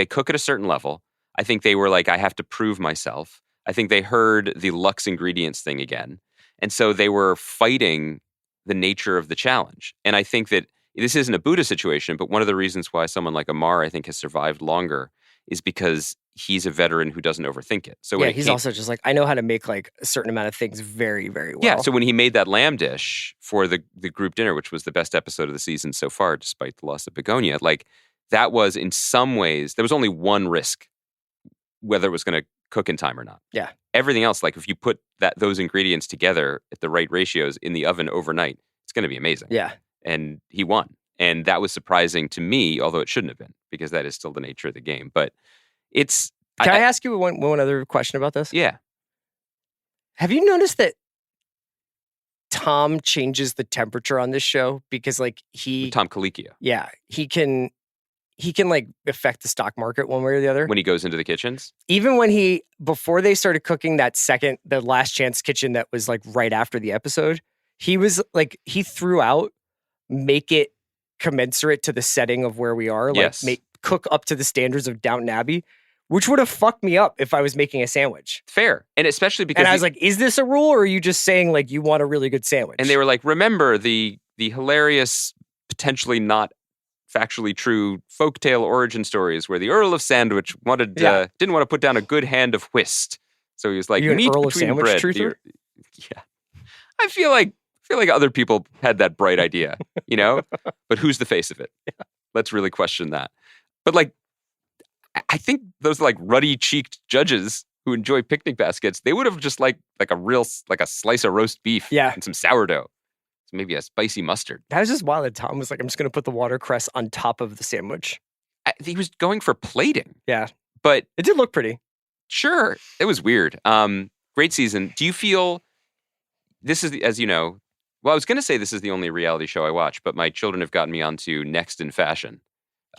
cook at a certain level. I think they were like, I have to prove myself. I think they heard the Lux Ingredients thing again. And so they were fighting the nature of the challenge. And I think that this isn't a Buddha situation, but one of the reasons why someone like Amar, I think, has survived longer is because he's a veteran who doesn't overthink it. So he's also just like, I know how to make like a certain amount of things very, very well. Yeah, so when he made that lamb dish for the group dinner, which was the best episode of the season so far, despite the loss of Begonia, like that was in some ways, there was only one risk, whether it was going to cook in time or not. Yeah. Everything else, like if you put those ingredients together at the right ratios in the oven overnight, it's going to be amazing. Yeah. And he won. And that was surprising to me, although it shouldn't have been, because that is still the nature of the game. But it's... Can I ask you one other question about this? Yeah. Have you noticed that Tom changes the temperature on this show? Because like Tom Colicchio. Yeah. He can like affect the stock market one way or the other. When he goes into the kitchens? Even when before they started cooking the Last Chance Kitchen that was like right after the episode, he was like, he threw out, make it commensurate to the setting of where we are. Like yes. cook up to the standards of Downton Abbey, which would have fucked me up if I was making a sandwich. Fair. And especially because... And I was like, is this a rule, or are you just saying like you want a really good sandwich? And they were like, remember the hilarious, potentially not factually true folktale origin stories where the Earl of Sandwich didn't want to put down a good hand of whist. So he was like, you meat an Earl of between Sandwich bread. truther? Yeah. I feel like other people had that bright idea, you know? But who's the face of it? Yeah. Let's really question that. But like, I think those like ruddy-cheeked judges who enjoy picnic baskets, they would have just like a slice of roast beef and some sourdough. Maybe a spicy mustard. That was just wild that Tom was like, I'm just going to put the watercress on top of the sandwich. He was going for plating. Yeah. But it did look pretty. Sure. It was weird. Great season. Do you feel this is, as you know, well, I was going to say this is the only reality show I watch, but my children have gotten me onto Next in Fashion.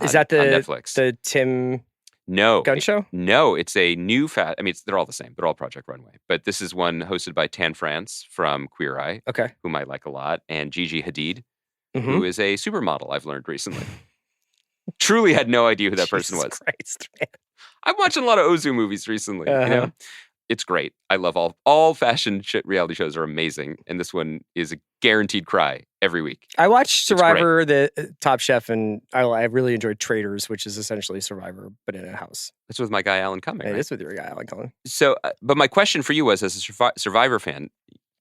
Is that on Netflix? The Tim Gunn show? No, it's a new they're all the same. They're all Project Runway. But this is one hosted by Tan France from Queer Eye, whom I like a lot, and Gigi Hadid, who is a supermodel, I've learned recently. Truly had no idea who that person was. Christ, man. I'm watching a lot of Ozu movies recently. You know? It's great. I love all fashion reality shows are amazing, and this one is a guaranteed cry every week. I watched Survivor, the Top Chef, and I really enjoyed Traders, which is essentially Survivor but in a house. It's with my guy Alan Cumming. It is with your guy Alan Cumming. So, but my question for you was, as a Survivor fan,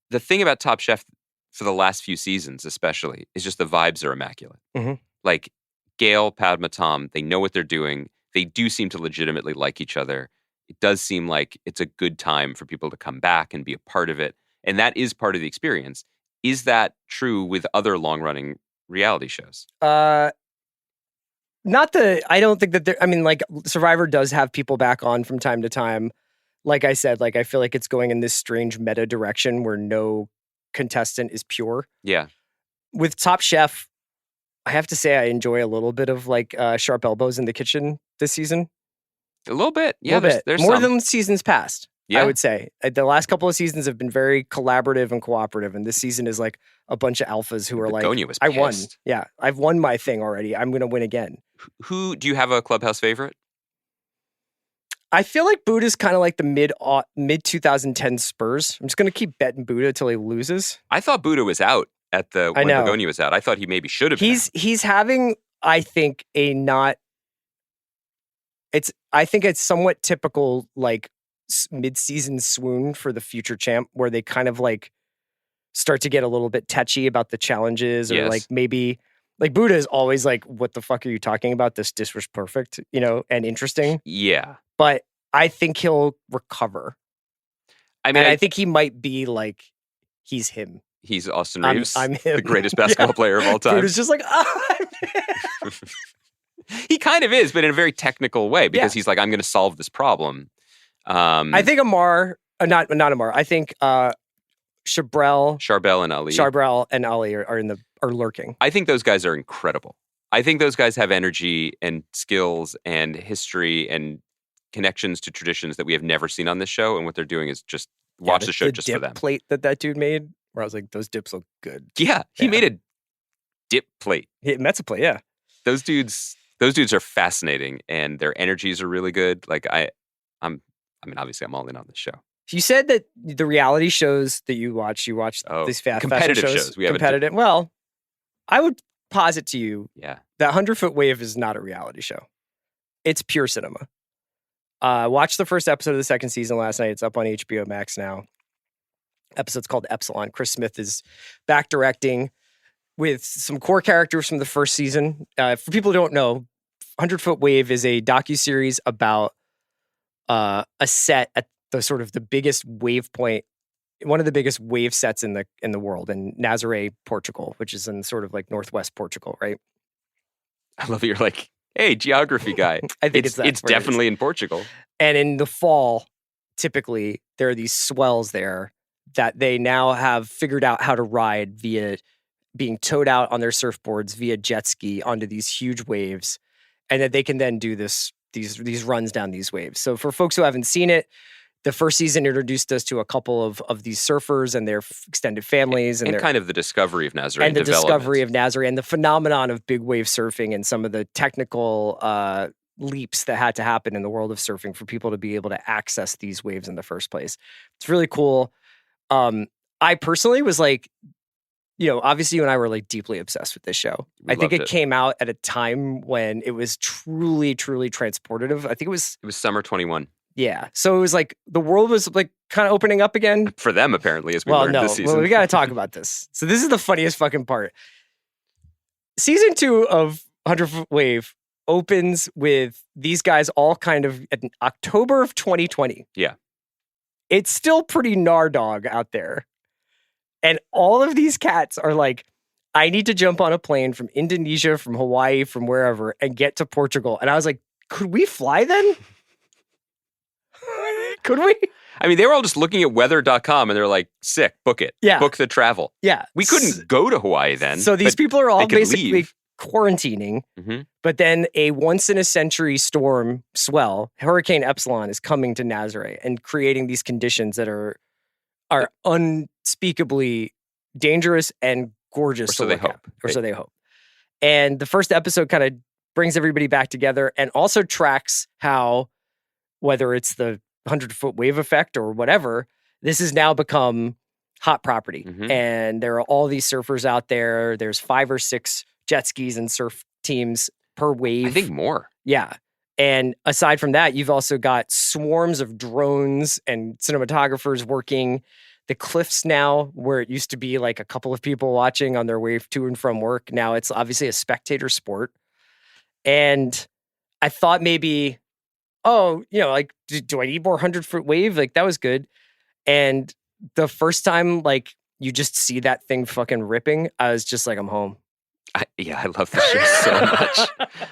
the thing about Top Chef for the last few seasons, especially, is just the vibes are immaculate. Mm-hmm. Like Gail, Padma, Tom, they know what they're doing. They do seem to legitimately like each other. It does seem like it's a good time for people to come back and be a part of it. And that is part of the experience. Is that true with other long-running reality shows? I don't think that like Survivor does have people back on from time to time. Like I said, like I feel like it's going in this strange meta direction where no contestant is pure. Yeah. With Top Chef, I have to say I enjoy a little bit of like sharp elbows in the kitchen this season. A little bit. Yeah, there's more some. than seasons past. Yeah. I would say the last couple of seasons have been very collaborative and cooperative, and this season is like a bunch of alphas who are like, I won. Yeah, I've won my thing already. I'm going to win again. Who do you have a Clubhouse favorite? I feel like Buddha's kind of like the mid 2010 Spurs. I'm just going to keep betting Buddha until he loses. I thought Buddha was out when Begonia was out. I thought he maybe should have been. He's having, I think, I think it's somewhat typical like mid-season swoon for the future champ, where they kind of like start to get a little bit touchy about the challenges, or like maybe like Buddha is always like, what the fuck are you talking about? This dish was perfect, and interesting. Yeah. But I think he'll recover. I mean, I think he might be like, he's him. He's Austin Reeves, I'm him. the greatest basketball player of all time. Buddha's just like, I'm him. He kind of is, but in a very technical way, because he's like, I'm going to solve this problem. I think not Amar. I think Charbel and Ali are lurking. I think those guys are incredible. I think those guys have energy and skills and history and connections to traditions that we have never seen on this show. And what they're doing is just watch the show just for them. The plate that dude made, where I was like, those dips look good. Yeah, he made a dip plate. Metza plate, yeah. Those dudes are fascinating, and their energies are really good. Like obviously I'm all in on this show. You said that the reality shows that you watch these competitive fashion shows. Competitive. Well, I would posit to you, that 100-Foot Wave is not a reality show. It's pure cinema. Watched the first episode of the second season last night. It's up on HBO Max now. Episode's called Epsilon. Chris Smith is back directing with some core characters from the first season. For people who don't know, 100-Foot Wave is a docuseries about a set at the sort of the biggest wave point, one of the biggest wave sets in the world, in Nazaré, Portugal, which is in sort of like northwest Portugal, right? I love that you're like, hey, geography guy. I think it's definitely in Portugal. And in the fall, typically there are these swells there that they now have figured out how to ride via being towed out on their surfboards via jet ski onto these huge waves, and that they can then do these runs down these waves. So for folks who haven't seen it, the first season introduced us to a couple of these surfers and their extended families, and kind of the discovery of Nazaré and the phenomenon of big wave surfing and some of the technical leaps that had to happen in the world of surfing for people to be able to access these waves in the first place. It's really cool. I personally was like, obviously you and I were like deeply obsessed with this show. I think it came out at a time when it was truly, truly transportative. I think it was summer 21. Yeah. So it was like the world was like kind of opening up again. For them, apparently, as we learned this season. Well, we got to talk about this. So this is the funniest fucking part. Season 2 of 100 Foot Wave opens with these guys all kind of in October of 2020. Yeah. It's still pretty Nardog out there. And all of these cats are like, I need to jump on a plane from Indonesia, from Hawaii, from wherever, and get to Portugal. And I was like, could we fly then? Could we? I mean, they were all just looking at weather.com and they're like, sick, book it. Yeah. Book the travel. Yeah. We couldn't go to Hawaii then. So these people are all basically leave. Quarantining, but then a once-in-a-century storm swell, Hurricane Epsilon, is coming to Nazare and creating these conditions that are unspeakably dangerous and gorgeous. Or so they hope. So they hope. And the first episode kind of brings everybody back together and also tracks how, whether it's the 100-foot wave effect or whatever, this has now become hot property. And there are all these surfers out there. There's 5 or 6 jet skis and surf teams per wave. I think more. Yeah. And aside from that, you've also got swarms of drones and cinematographers working the cliffs now, where it used to be like a couple of people watching on their way to and from work. Now it's obviously a spectator sport. And I thought maybe, like, do I need more 100-foot wave? Like, that was good. And the first time, like, you just see that thing fucking ripping, I was just like, I'm home. I love this show so much.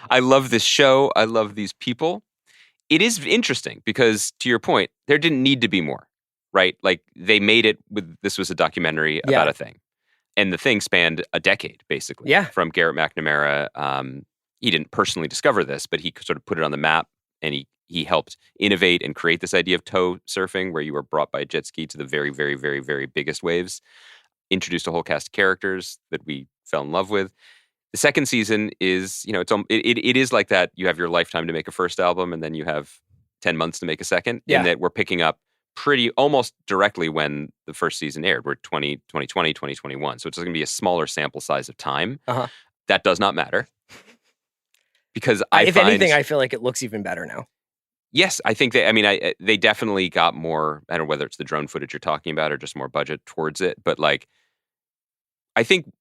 I love this show. I love these people. It is interesting because, to your point, there didn't need to be more, right? Like, they made it with, this was a documentary about a thing. And the thing spanned a decade, basically. Yeah. From Garrett McNamara. He didn't personally discover this, but he sort of put it on the map, and he helped innovate and create this idea of tow surfing, where you were brought by a jet ski to the very, very, very, very biggest waves. Introduced a whole cast of characters that we fell in love with. The second season is, it is like that. You have your lifetime to make a first album, and then you have 10 months to make a second. Yeah. In that we're picking up almost directly when the first season aired. We're 2020, 2021. So it's going to be a smaller sample size of time. That does not matter. Because if anything, I feel like it looks even better now. Yes, I think they definitely got more, I don't know whether it's the drone footage you're talking about or just more budget towards it. But like, I think,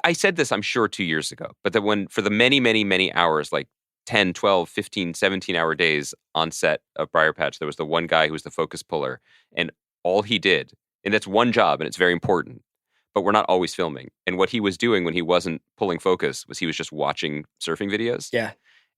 I said this, I'm sure 2 years ago, but that for the many, many, many hours, like 10, 12, 15, 17-hour days on set of Briar Patch, there was the one guy who was the focus puller, and all he did, and that's one job, and it's very important, but we're not always filming. And what he was doing when he wasn't pulling focus was he was just watching surfing videos. Yeah.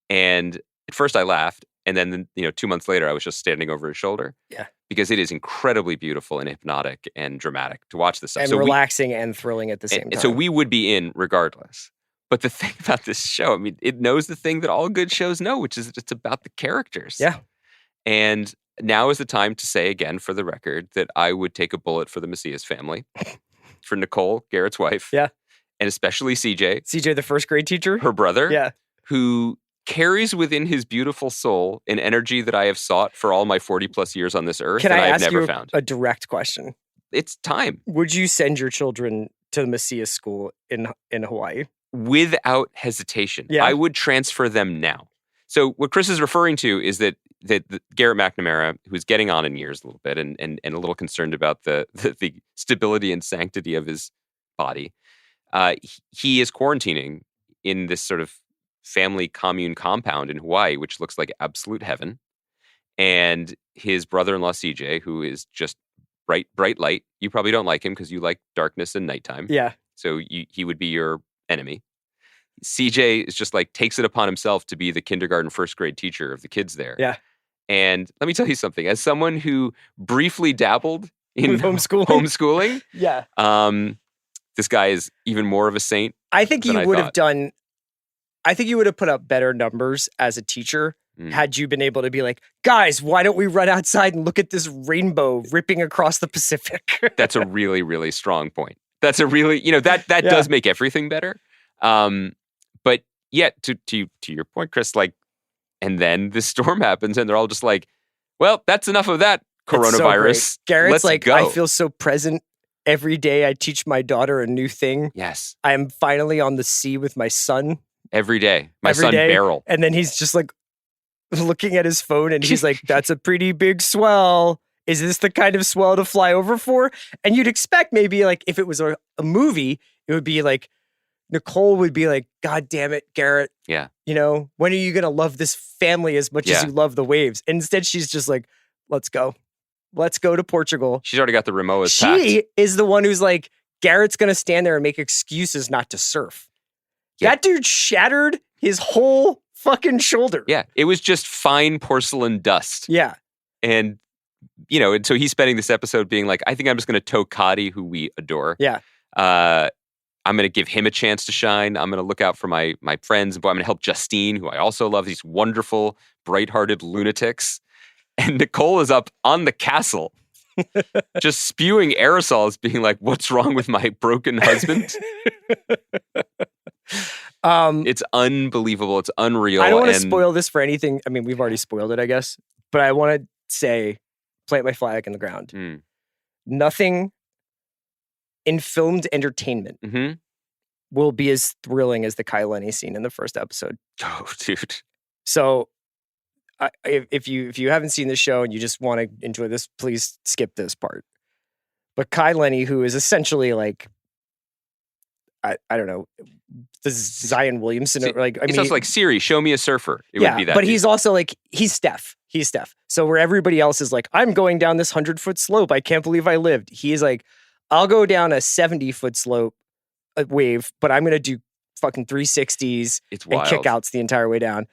And at first I laughed, and then 2 months later I was just standing over his shoulder. Yeah. Because it is incredibly beautiful and hypnotic and dramatic to watch this stuff. And relaxing and thrilling at the same time. So we would be in regardless. But the thing about this show, I mean, it knows the thing that all good shows know, which is that it's about the characters. Yeah. And now is the time to say again, for the record, that I would take a bullet for the Macias family, for Nicole, Garrett's wife. Yeah. And especially CJ. CJ, the first grade teacher. Her brother. Yeah. Who carries within his beautiful soul an energy that I have sought for all my 40 plus years on this earth. Can I have ask never you found. A direct question? It's time. Would you send your children to the Macias school in Hawaii? Without hesitation. Yeah. I would transfer them now. So what Chris is referring to is that Garrett McNamara, who's getting on in years a little bit and a little concerned about the stability and sanctity of his body, he is quarantining in this sort of family commune compound in Hawaii, which looks like absolute heaven. And his brother-in-law, CJ, who is just bright light. You probably don't like him because you like darkness and nighttime. Yeah. So he would be your enemy. CJ is just like takes it upon himself to be the kindergarten, first grade teacher of the kids there. Yeah. And let me tell you something. As someone who briefly dabbled in With homeschooling. Yeah. This guy is even more of a saint. I think you would have put up better numbers as a teacher had you been able to be like, guys, why don't we run outside and look at this rainbow ripping across the Pacific? That's a really, really strong point. That's a really, that does make everything better. But yet, to your point, Chris, like, And then this storm happens and they're all just like, well, that's enough of that coronavirus. So Garrett's Let's like, go. I feel so present. Every day I teach my daughter a new thing. Yes. I am finally on the sea with my son. Every day. My Every son, day. Beryl. And then he's just like looking at his phone and he's like, that's a pretty big swell. Is this the kind of swell to fly over for? And you'd expect maybe like if it was a movie, it would be like, Nicole would be like, God damn it, Garrett. Yeah. You know, when are you going to love this family as much as you love the waves? And instead, she's just like, let's go. Let's go to Portugal. She's already got the Rimowas She packed. is the one who's like, Garrett's going to stand there and make excuses not to surf. Yeah. That dude shattered his whole fucking shoulder. Yeah. It was just fine porcelain dust. Yeah. And, you know, and so he's spending this episode being like, I think I'm just going to tow Cody, who we adore. Yeah. I'm going to give him a chance to shine. I'm going to look out for my friends. I'm going to help Justine, who I also love. These wonderful, bright-hearted lunatics. And Nicole is up on the castle, just spewing aerosols, being like, what's wrong with my broken husband? It's unbelievable. It's unreal. I don't want to spoil this for anything. I mean, we've already spoiled it, I guess. But I want to say, plant my flag in the ground. Nothing in filmed entertainment will be as thrilling as the Kai Lenny scene in the first episode. Oh, dude. So if you haven't seen the show and you just want to enjoy this, please skip this part. But Kai Lenny, who is essentially like, I don't know, the Zion Williamson. He's also like, Siri, show me a surfer. It would be that. But he's also like, he's Steph. He's Steph. So where everybody else is like, I'm going down this 100-foot slope. I can't believe I lived. He's like, I'll go down a 70-foot slope, a wave, but I'm going to do fucking 360s and kickouts the entire way down.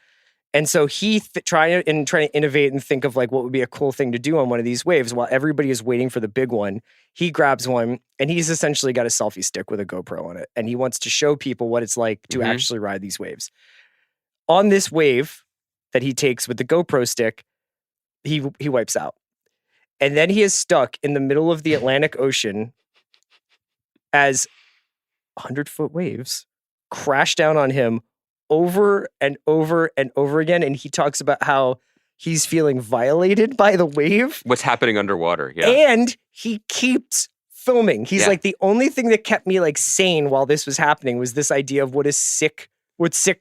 And so he trying to innovate and think of like what would be a cool thing to do on one of these waves while everybody is waiting for the big one. He grabs one and he's essentially got a selfie stick with a GoPro on it. And he wants to show people what it's like to actually ride these waves. On this wave that he takes with the GoPro stick, he wipes out. And then he is stuck in the middle of the Atlantic Ocean as 100-foot waves crash down on him over and over and over again. And he talks about how he's feeling violated by the wave. What's happening underwater. Yeah. And he keeps filming. He's like, the only thing that kept me like sane while this was happening was this idea of what sick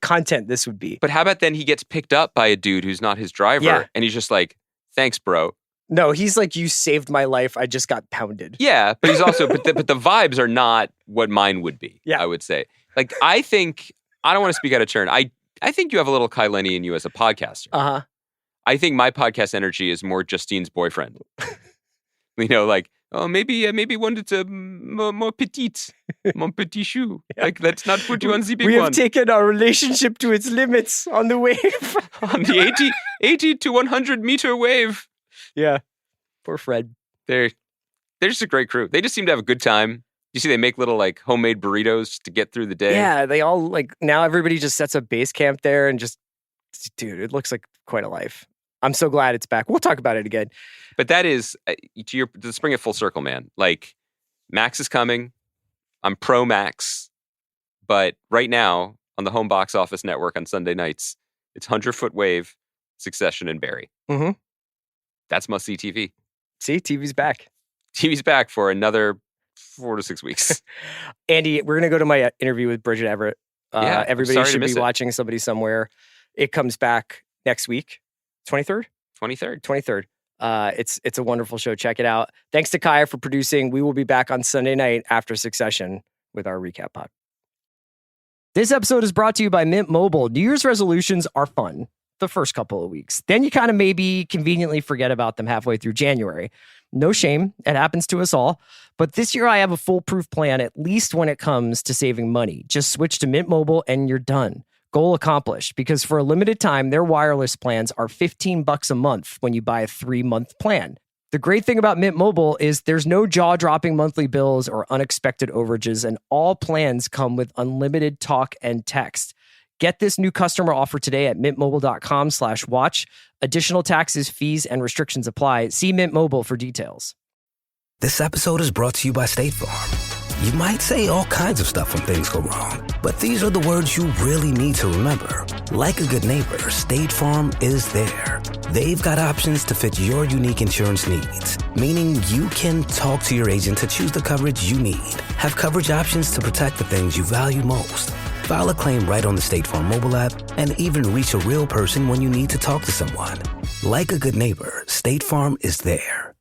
content this would be. But how about then he gets picked up by a dude who's not his driver and he's just like, thanks, bro. No, he's like, you saved my life. I just got pounded. Yeah, but he's also, but the vibes are not what mine would be, I would say. Like, I don't want to speak out of turn. I think you have a little Kai Lenny in you as a podcaster. Uh-huh. I think my podcast energy is more Justine's boyfriend. You know, like, oh, maybe one that's more petite, mon petit chou. Like, let's not put you on the big one. We have taken our relationship to its limits on the wave. On the 80 to 100 meter wave. Yeah. Poor Fred. They're just a great crew. They just seem to have a good time. You see they make little like homemade burritos to get through the day. Yeah, they all like, now everybody just sets up base camp there and just, dude, it looks like quite a life. I'm so glad it's back. We'll talk about it again. But that is, to bring it full circle, man. Like, Max is coming. I'm pro Max. But right now, on the home box office network on Sunday nights, it's 100-Foot Wave, Succession, and Barry. Mm-hmm. That's must-see TV. See, TV's back. TV's back for another 4 to 6 weeks. Andy, we're going to go to my interview with Bridget Everett. Everybody should be it. watching Somebody Somewhere. It comes back next week. 23rd? 23rd. It's a wonderful show. Check it out. Thanks to Kaya for producing. We will be back on Sunday night after Succession with our recap pod. This episode is brought to you by Mint Mobile. New Year's resolutions are fun the first couple of weeks. Then you kind of maybe conveniently forget about them halfway through January. No shame. It happens to us all. But this year I have a foolproof plan, at least when it comes to saving money. Just switch to Mint Mobile and you're done. Goal accomplished, because for a limited time, their wireless plans are $15 a month when you buy a 3-month plan. The great thing about Mint Mobile is there's no jaw-dropping monthly bills or unexpected overages, and all plans come with unlimited talk and text. Get this new customer offer today at mintmobile.com/watch. Additional taxes, fees, and restrictions apply. See Mint Mobile for details. This episode is brought to you by State Farm. You might say all kinds of stuff when things go wrong, but these are the words you really need to remember. Like a good neighbor, State Farm is there. They've got options to fit your unique insurance needs, meaning you can talk to your agent to choose the coverage you need. Have coverage options to protect the things you value most. File a claim right on the State Farm mobile app and even reach a real person when you need to talk to someone. Like a good neighbor, State Farm is there.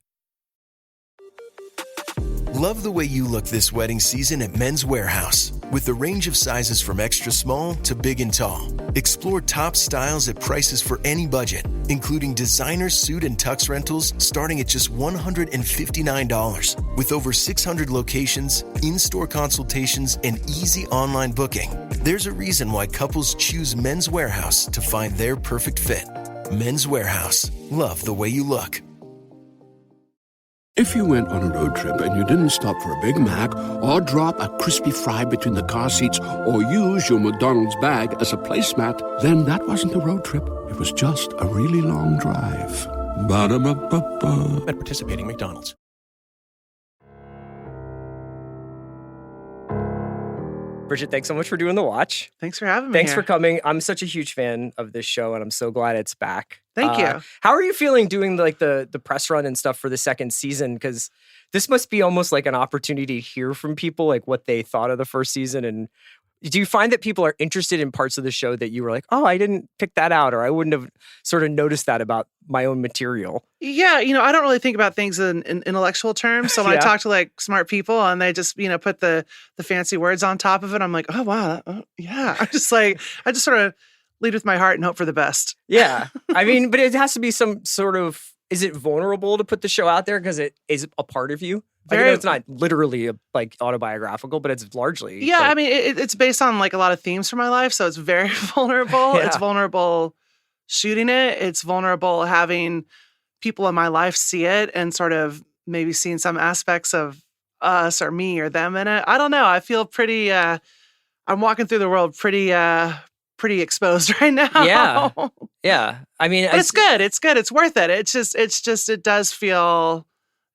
Love the way you look this wedding season at Men's Warehouse. With the range of sizes from extra small to big and tall. Explore top styles at prices for any budget, including designer suit and tux rentals starting at just $159. With over 600 locations, in-store consultations, and easy online booking, there's a reason why couples choose Men's Warehouse to find their perfect fit. Men's Warehouse. Love the way you look. If you went on a road trip and you didn't stop for a Big Mac or drop a crispy fry between the car seats or use your McDonald's bag as a placemat, then that wasn't a road trip. It was just a really long drive. Ba-da-ba-ba-ba. At participating McDonald's. Bridget, thanks so much for doing the watch. Thanks for having me. Thanks here. for coming. I'm such a huge fan of this show, and I'm so glad it's back. Thank you. How are you feeling doing like the press run and stuff for the second season? Because this must be almost like an opportunity to hear from people, like what they thought of the first season. And do you find that people are interested in parts of the show that you were like, oh, I didn't pick that out, or I wouldn't have sort of noticed that about my own material? Yeah, I don't really think about things in intellectual terms. So when I talk to like smart people and they just, put the fancy words on top of it, I'm like, oh, wow. Yeah. I just sort of lead with my heart and hope for the best. Yeah. I mean, but it has to be some sort of, is it vulnerable to put the show out there because it is a part of you? I know it's not literally like autobiographical, but it's largely. Yeah, I mean, it's based on like a lot of themes from my life, so it's very vulnerable. Yeah. It's vulnerable shooting it. It's vulnerable having people in my life see it and sort of maybe seeing some aspects of us or me or them in it. I don't know. I feel pretty. I'm walking through the world pretty exposed right now. Yeah, yeah. I mean, but it's good. It's good. It's worth it. It's just. It does feel.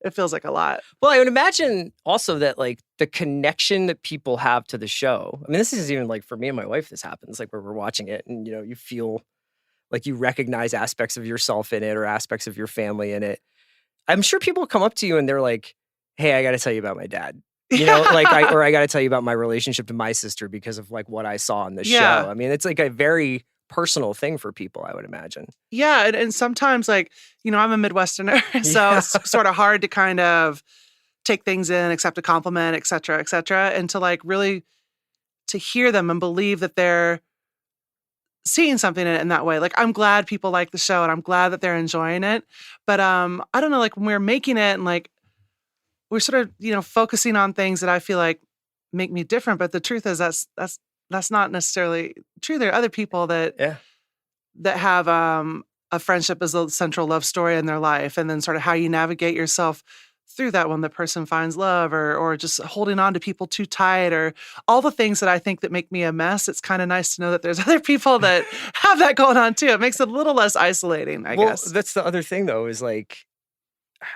It feels like a lot. Well, I would imagine also that like the connection that people have to the show. I mean, this is even like for me and my wife, this happens like where we're watching it and, you feel like you recognize aspects of yourself in it or aspects of your family in it. I'm sure people come up to you and they're like, hey, I got to tell you about my dad. I got to tell you about my relationship to my sister because of like what I saw on the show. I mean, it's like a very personal thing for people, I would imagine. Yeah. And sometimes like, I'm a Midwesterner, so it's sort of hard to kind of take things in, accept a compliment, et cetera, and to like really to hear them and believe that they're seeing something in it in that way. Like, I'm glad people like the show and I'm glad that they're enjoying it. But I don't know, like when we're making it and like, we're sort of, focusing on things that I feel like make me different. But the truth is that's not necessarily true. There are other people that have a friendship as a central love story in their life, and then sort of how you navigate yourself through that when the person finds love or just holding on to people too tight or all the things that I think that make me a mess. It's kind of nice to know that there's other people that have that going on too. It makes it a little less isolating, I guess. That's the other thing though, is like,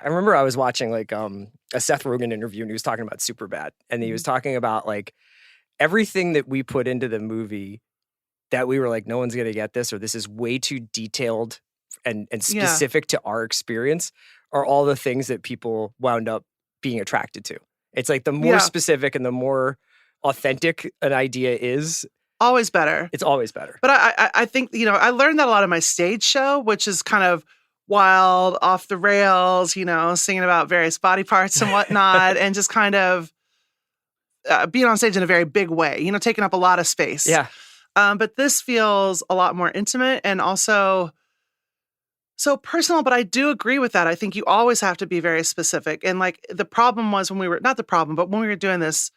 I remember I was watching like a Seth Rogen interview and he was talking about Superbad, and he was talking about like everything that we put into the movie that we were like, no one's going to get this, or this is way too detailed and specific to our experience, are all the things that people wound up being attracted to. It's like the more specific and the more authentic an idea is, always better. It's always better. But I think, I learned that a lot of my stage show, which is kind of wild, off the rails, singing about various body parts and whatnot, and just kind of being on stage in a very big way, taking up a lot of space. Yeah. But this feels a lot more intimate and also so personal. But I do agree with that. I think you always have to be very specific. And like the problem was when we were, not the problem, but when we were doing this,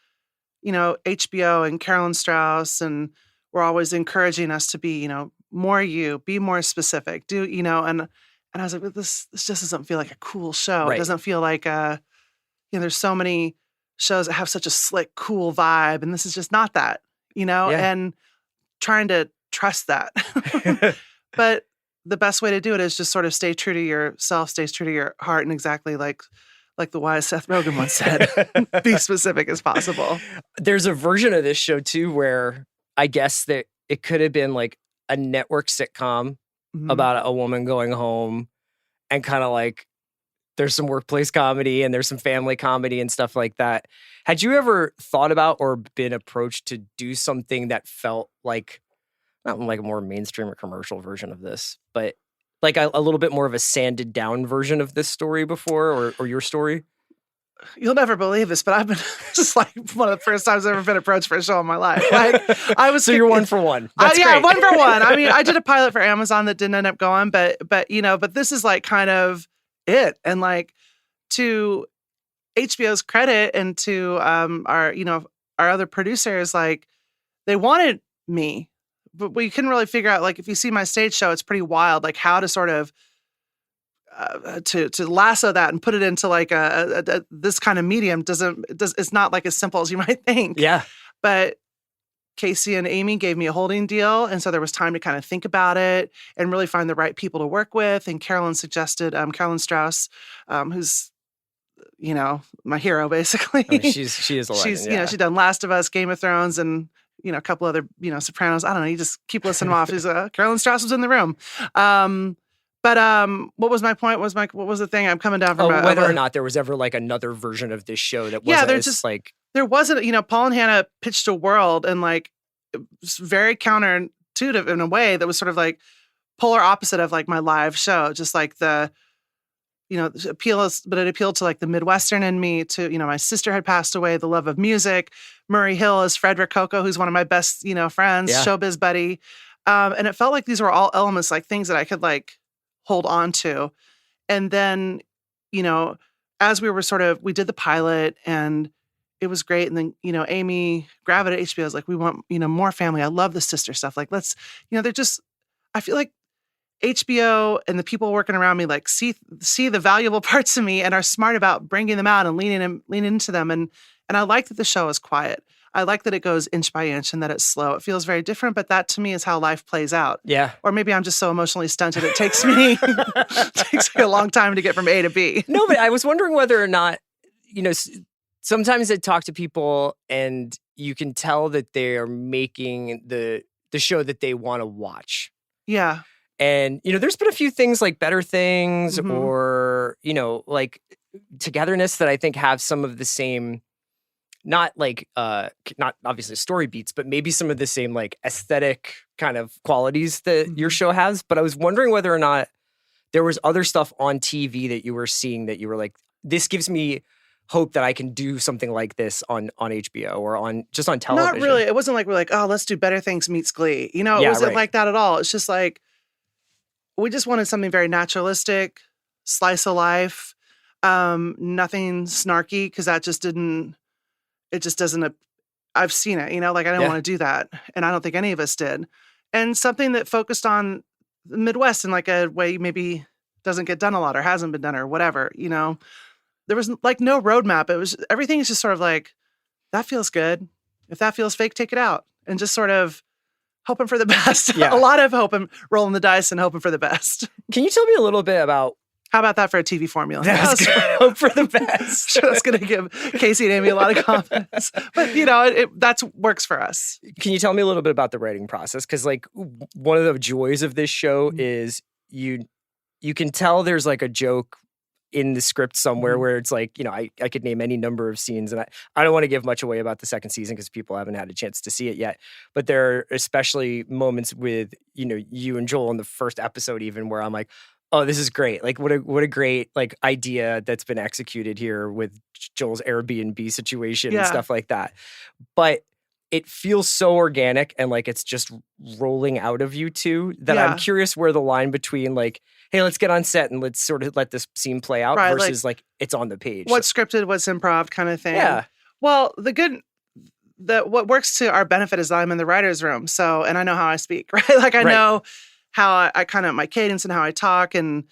HBO and Carolyn Strauss, and we're always encouraging us to be, more you, be more specific, do, and I was like, well, this just doesn't feel like a cool show. Right. It doesn't feel like, there's so many shows that have such a slick, cool vibe. And this is just not that, and trying to trust that. But the best way to do it is just sort of stay true to yourself, stay true to your heart, and exactly like like the wise Seth Rogen once said, be specific as possible. There's a version of this show too where I guess that it could have been like a network sitcom about a woman going home, and kind of like there's some workplace comedy and there's some family comedy and stuff like that. Had you ever thought about or been approached to do something that felt like, not like a more mainstream or commercial version of this, but like a little bit more of a sanded down version of this story before, or your story? You'll never believe this, but I've been just like one of the first times I've ever been approached for a show in my life. Like I was, so you're one for one. That's yeah, great. 1 for 1. I mean, I did a pilot for Amazon that didn't end up going, but this is like kind of it. And like, to HBO's credit and to our other producers, like they wanted me, but we couldn't really figure out, like, if you see my stage show, it's pretty wild, like how to sort of to lasso that and put it into like this kind of medium it's not like as simple as you might think. Yeah. But Casey and Amy gave me a holding deal, and so there was time to kind of think about it and really find the right people to work with. And Carolyn suggested Carolyn Strauss, who's my hero basically. I mean, she is a legend. She's she's done Last of Us, Game of Thrones, and a couple other Sopranos. I don't know. You just keep listening off. Carolyn Strauss was in the room. But what was my point? What was the thing? I'm coming down from whether or not there was ever like another version of this show that wasn't there wasn't, Paul and Hannah pitched a world, and like it was very counterintuitive in a way that was sort of like polar opposite of like my live show. Just like the, but it appealed to like the Midwestern in me. To my sister had passed away, the love of music. Murray Hill is Frederick Coco, who's one of my best friends, showbiz buddy, and it felt like these were all elements, like things that I could like hold on to. And then as we did the pilot, and it was great. And then, Amy Gravitt at HBO was like, we want, more family. I love the sister stuff. Like, let's, I feel like HBO and the people working around me, like see the valuable parts of me and are smart about bringing them out and leaning into them. And I like that the show is quiet. I like that it goes inch by inch and that it's slow. It feels very different, but that to me is how life plays out. Yeah. Or maybe I'm just so emotionally stunted. It takes me a long time to get from A to B. No, but I was wondering whether or not, sometimes I talk to people and you can tell that they are making the show that they want to watch. Yeah. And, there's been a few things like Better Things or, like Togetherness that I think have some of the same, not obviously story beats, but maybe some of the same like aesthetic kind of qualities that your show has. But I was wondering whether or not there was other stuff on TV that you were seeing that you were like, this gives me hope that I can do something like this on HBO or on television. Not really. It wasn't like we're like, oh, let's do Better Things meets Glee. It wasn't like that at all. It's just like, we just wanted something very naturalistic, slice of life, nothing snarky, because that just doesn't, I've seen it, like I didn't want to do that. And I don't think any of us did. And something that focused on the Midwest in like a way maybe doesn't get done a lot or hasn't been done or whatever, There was like no roadmap. It was, everything is just sort of like, that feels good. If that feels fake, take it out. And just sort of hoping for the best. Yeah. A lot of hoping, rolling the dice and hoping for the best. Can you tell me a little bit about... How about that for a TV formula? That's good. Hope for the best. Sure, that's going to give Casey and Amy a lot of confidence. But, that works for us. Can you tell me a little bit about the writing process? Because, like, one of the joys of this show is you can tell there's, like, a joke in the script somewhere where it's like, I could name any number of scenes, and I don't want to give much away about the second season because people haven't had a chance to see it yet. But there are especially moments with, you and Joel in the first episode even where I'm like, oh, this is great. Like, what a great, like, idea that's been executed here with Joel's Airbnb situation and stuff like that. But it feels so organic and like it's just rolling out of you two that I'm curious where the line between like, hey, let's get on set and let's sort of let this scene play out versus like it's on the page. What's scripted, what's improv kind of thing. Yeah. Well, what works to our benefit is that I'm in the writer's room. So, and I know how I speak, right? Like I know how I kind of, my cadence and how I talk. And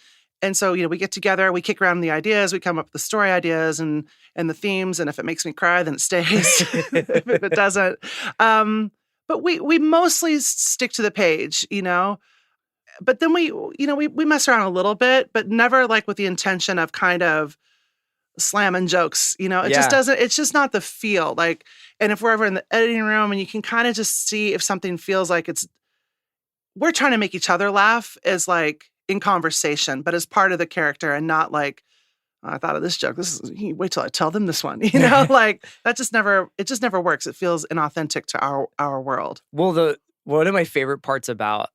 so, we get together, we kick around the ideas, we come up with the story ideas and the themes. And if it makes me cry, then it stays. If it doesn't. But we mostly stick to the page, but then we mess around a little bit, but never like with the intention of kind of slamming jokes, it just doesn't, it's just not the feel. Like, and if we're ever in the editing room and you can kind of just see if something feels like we're trying to make each other laugh as like in conversation, but as part of the character and not like, oh, I thought of this joke. Wait till I tell them this one, like it just never works. It feels inauthentic to our world. Well, one of my favorite parts about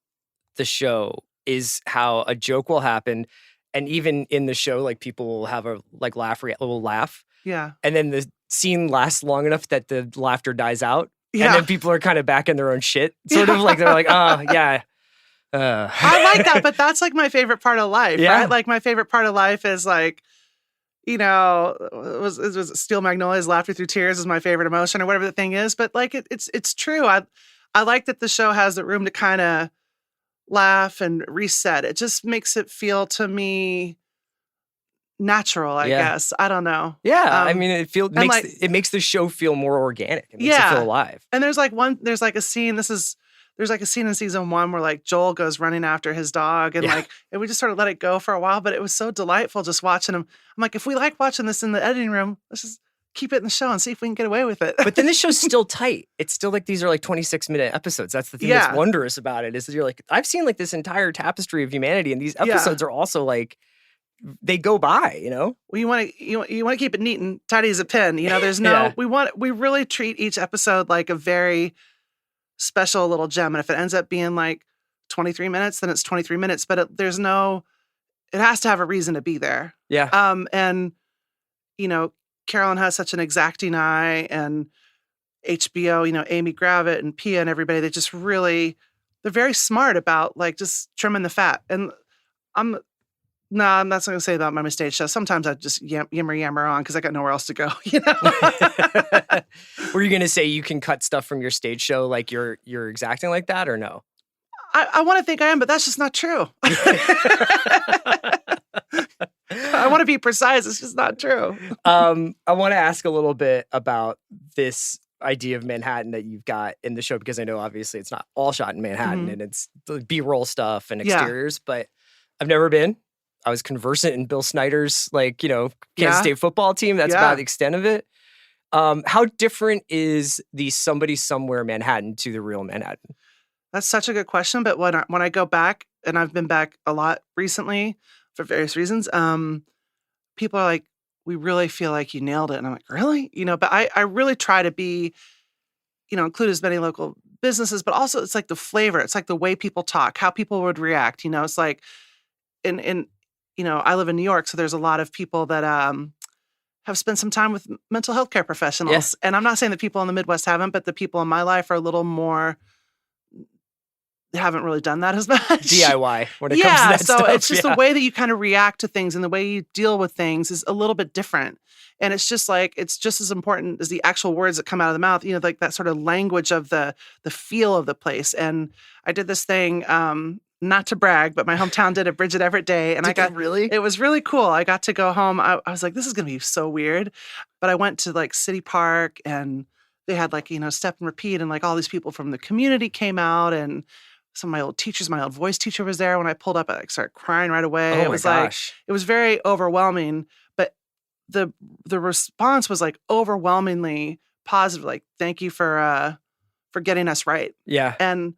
the show is how a joke will happen. And even in the show, like people will have a like little laugh. Yeah. And then the scene lasts long enough that the laughter dies out. Yeah. And then people are kind of back in their own shit. Sort of like, they're like, oh, yeah. I like that, but that's like my favorite part of life, right? Like my favorite part of life is like, it was Steel Magnolias, laughter through tears is my favorite emotion or whatever the thing is. But like, it's true. I like that the show has the room to kind of laugh and reset. It just makes it feel to me natural, I guess. I don't know. Yeah. I mean, it makes the show feel more organic. It makes it feel alive. And there's like a scene, there's like a scene in season 1 where like Joel goes running after his dog and and we just sort of let it go for a while, but it was so delightful just watching him. I'm like, if we like watching this in the editing room, let's just keep it in the show and see if we can get away with it. But then the show's still tight. It's still like, these are like 26-minute episodes. That's the thing that's wondrous about it, is that you're like, I've seen like this entire tapestry of humanity, and these episodes are also like, they go by, Well, you want to keep it neat and tidy as a pin. There's no, we really treat each episode like a very special little gem. And if it ends up being like 23 minutes, then it's 23 minutes, but it has to have a reason to be there. Yeah. And Carolyn has such an exacting eye, and HBO, Amy Gravitt and Pia and everybody, they're very smart about like just trimming the fat. And I'm not going to say about my stage show. Sometimes I just yammer on because I got nowhere else to go, Were you going to say you can cut stuff from your stage show like you're exacting like that, or no? I want to think I am, but that's just not true. I want to be precise. It's just not true. I want to ask a little bit about this idea of Manhattan that you've got in the show, because I know obviously it's not all shot in Manhattan, and it's the B-roll stuff and exteriors, but I've never been. I was conversant in Bill Snyder's Kansas State football team. That's about the extent of it. How different is the Somebody Somewhere Manhattan to the real Manhattan? That's such a good question. But when I go back, and I've been back a lot recently for various reasons, people are like, we really feel like you nailed it. And I'm like, really? But I really try to be, include as many local businesses, but also it's like the flavor. It's like the way people talk, how people would react. It's like, I live in New York, so there's a lot of people that have spent some time with mental health care professionals. Yes. And I'm not saying that people in the Midwest haven't, but the people in my life are a little more, they haven't really done that as much. DIY when it comes to that so stuff. It's just the way that you kind of react to things and the way you deal with things is a little bit different. And it's just like, it's just as important as the actual words that come out of the mouth, like that sort of language of the feel of the place. And I did this thing, not to brag, but my hometown did a Bridget Everett Day. And it was really cool. I got to go home. I was like, this is going to be so weird. But I went to like City Park, and they had like, step and repeat. And like all these people from the community came out, and some of my old teachers, my old voice teacher was there. When I pulled up, I started crying right away. Oh, it was very overwhelming, but the response was like overwhelmingly positive. Like, thank you for getting us right. Yeah. And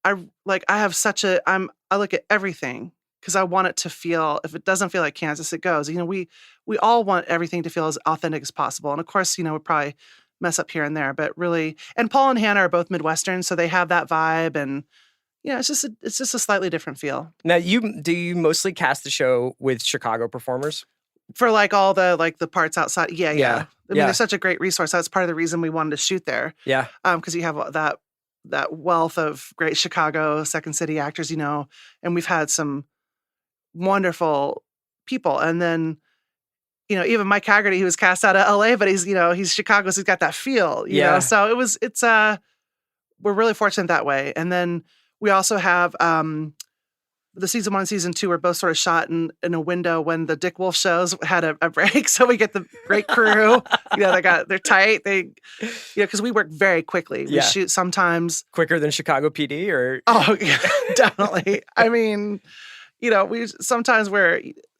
I look at everything because I want it to feel, if it doesn't feel like Kansas, it goes. We all want everything to feel as authentic as possible. And of course, we probably mess up here and there, but really, and Paul and Hannah are both Midwestern, so they have that vibe, and it's just a slightly different feel. Now, do you mostly cast the show with Chicago performers? For like all the parts outside? Yeah. I mean, they're such a great resource. That's part of the reason we wanted to shoot there. Yeah. Because you have that wealth of great Chicago Second City actors, and we've had some wonderful people. And then, even Mike Haggerty, who was cast out of LA, but he's Chicago, so he's got that feel, you know? So we're really fortunate that way. And then we also have, the season 1 and season 2 were both sort of shot in a window when the Dick Wolf shows had a break. So we get the great crew, they're tight. Because we work very quickly. We shoot sometimes quicker than Chicago PD, or? Oh, yeah, definitely. I mean, we sometimes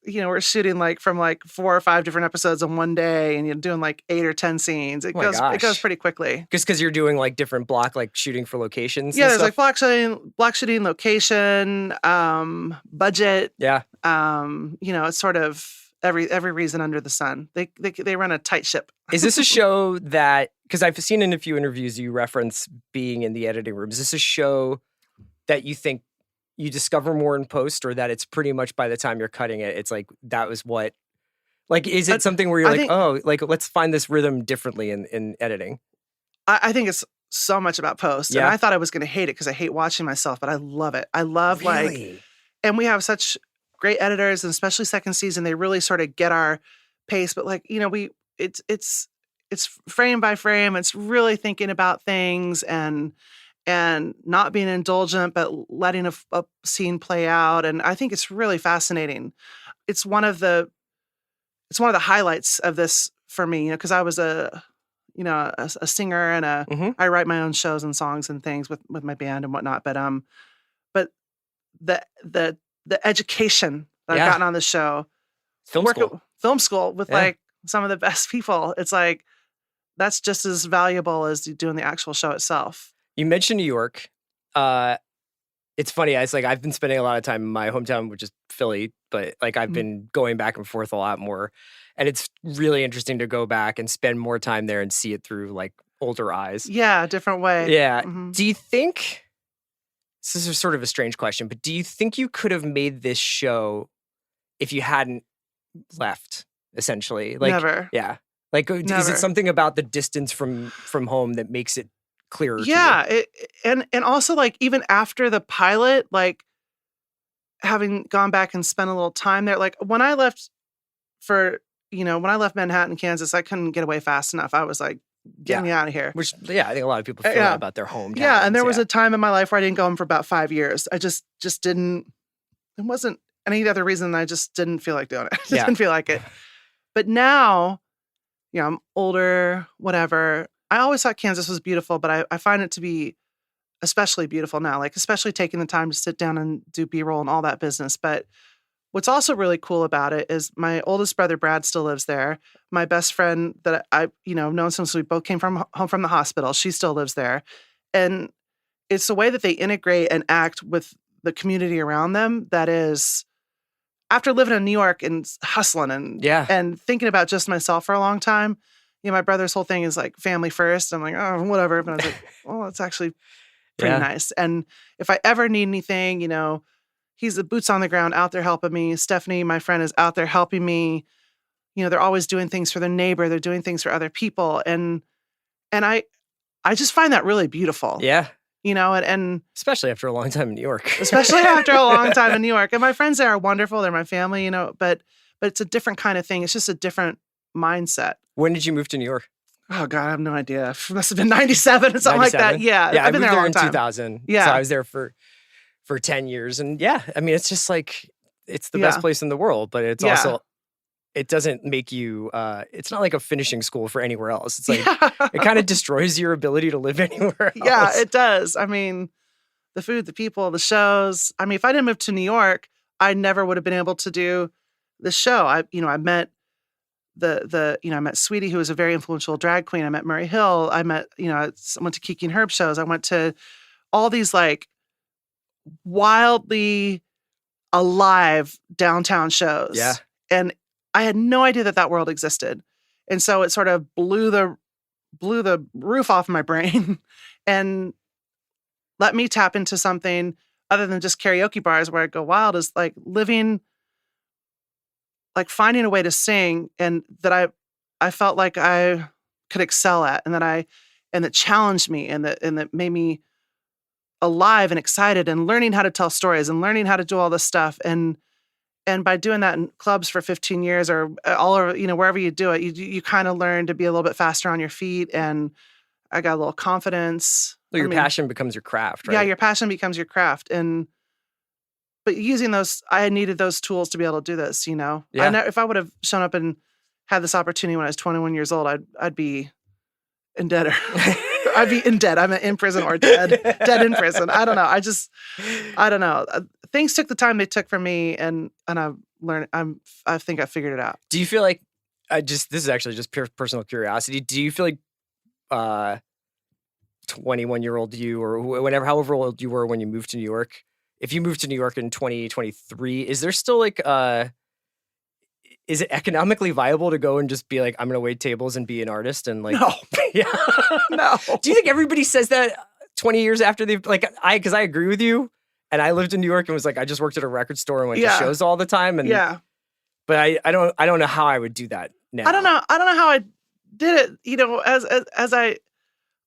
we're shooting like from like 4 or 5 different episodes in one day, and you're doing like 8 or 10 scenes. It goes pretty quickly. Just because you're doing like different block, like shooting for locations. Yeah, and there's stuff? like block shooting, location, budget. Yeah. It's sort of every reason under the sun. They run a tight ship. Is this a show that, because I've seen in a few interviews you reference being in the editing room, is this a show that you think you discover more in post, or that it's pretty much by the time you're cutting it, it's like, that was what, like, is it something where you're let's find this rhythm differently in editing? I think it's so much about post. Yeah. And I thought I was going to hate it because I hate watching myself, but I love it. I love Really? and we have such great editors, and especially second season, they really sort of get our pace. But like, it's frame by frame. It's really thinking about things and not being indulgent, but letting a scene play out. And I think it's really fascinating. It's one of the highlights of this for me, because I was a singer and I write my own shows and songs and things with my band and whatnot. But the education that I've gotten on the show, film school with like some of the best people, it's like, that's just as valuable as doing the actual show itself. You mentioned New York. It's funny. It's like I've been spending a lot of time in my hometown, which is Philly, but like I've been going back and forth a lot more. And it's really interesting to go back and spend more time there and see it through like older eyes. Yeah, a different way. Yeah. Mm-hmm. Do you think, this is sort of a strange question, but do you think you could have made this show if you hadn't left, essentially? Like, never. Yeah. Like, is it something about the distance from home that makes it clearer to you? And also like even after the pilot, like having gone back and spent a little time there, like when I left Manhattan, Kansas, I couldn't get away fast enough. I was like, get me out of here. Which, I think a lot of people feel that about their hometown. Yeah, and there was a time in my life where I didn't go home for about 5 years. I just didn't, it wasn't any other reason. I just didn't feel like doing it. I just didn't feel like it. But now, I'm older, whatever. I always thought Kansas was beautiful, but I find it to be especially beautiful now, like especially taking the time to sit down and do B-roll and all that business. But what's also really cool about it is my oldest brother, Brad, still lives there. My best friend that I've known since we both came home from the hospital, she still lives there. And it's the way that they integrate and act with the community around them that is, after living in New York and hustling and thinking about just myself for a long time, my brother's whole thing is like family first. I'm like, oh, whatever. But I was like, well, it's actually pretty nice. And if I ever need anything, he's the boots on the ground out there helping me. Stephanie, my friend, is out there helping me. They're always doing things for their neighbor. They're doing things for other people. And I just find that really beautiful. Yeah. And especially after a long time in New York. Especially after a long time in New York. And my friends there are wonderful. They're my family, but it's a different kind of thing. It's just a different mindset. When did you move to New York? Oh God, I have no idea. It must have been 97 or something 97? Like that. Yeah. I've been there a long time. In 2000. Yeah. So I was there for 10 years. And it's just like, it's the best place in the world, but it's also, it doesn't make you, it's not like a finishing school for anywhere else. It's like, it kind of destroys your ability to live anywhere else. Yeah, it does. I mean, the food, the people, the shows. I mean, if I didn't move to New York, I never would have been able to do the show. I met I met Sweetie, who was a very influential drag queen. I met Murray Hill. I met, I went to Kiki and Herb shows. I went to all these like wildly alive downtown shows. Yeah. And I had no idea that world existed. And so it sort of blew the roof off my brain and let me tap into something other than just karaoke bars where I go wild, is like living, like finding a way to sing and that I felt like I could excel at, and that challenged me and that made me alive and excited, and learning how to tell stories and learning how to do all this stuff. And by doing that in clubs for 15 years or all over, wherever you do it, you kind of learn to be a little bit faster on your feet. And I got a little confidence. Well, your passion becomes your craft, right? Yeah, your passion becomes your craft. But using those, I needed those tools to be able to do this, Yeah. If I would have shown up and had this opportunity when I was 21 years old, I'd be in debt. I'd be in debt. I'm in prison or dead in prison. I don't know. I don't know. Things took the time they took for me, and I've I think I figured it out. Do you feel like this is actually just pure personal curiosity. Do you feel like 21-year-old you or however old you were when you moved to New York, if you moved to New York in 2023, is there still like is it economically viable to go and just be like, I'm going to wait tables and be an artist? And like, No. Yeah. No. Do you think everybody says that 20 years after they've because I agree with you. And I lived in New York and was like, I just worked at a record store and went to shows all the time. And but I don't know how I would do that now. I don't know how I did it. You know, as I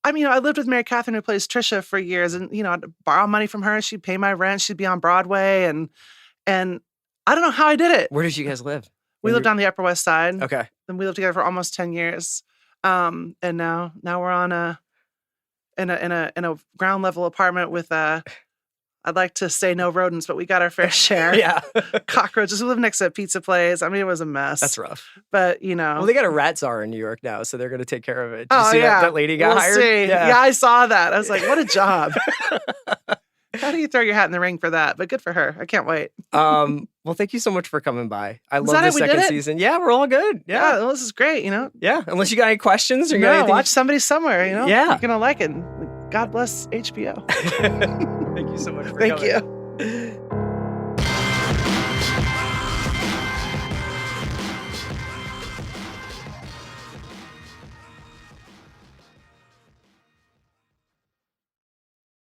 lived with Mary Catherine, who plays Trisha, for years, and you know, I'd borrow money from her. She'd pay my rent. She'd be on Broadway, and I don't know how I did it. Where did you guys live? We lived on the Upper West Side. Okay. Then we lived together for almost 10 years. And now we're on in a ground level apartment with I'd like to say no rodents, but we got our fair share. Yeah. Cockroaches. We live next to a pizza place. I mean, it was a mess. That's rough. But, you know. Well, they got a rat czar in New York now, so they're going to take care of it. Did you see that lady got hired? See. Yeah, I saw that. I was like, what a job. How do you throw your hat in the ring for that? But good for her. I can't wait. Well, thank you so much for coming by. I love the we second did it? season. Yeah, we're all good. Yeah. Well, this is great, you know. Yeah. Unless you got any questions or you got anything. Watch Somebody Somewhere, you know. Yeah. You're going to like it. God bless HBO. Thank you so much for Thank coming. you.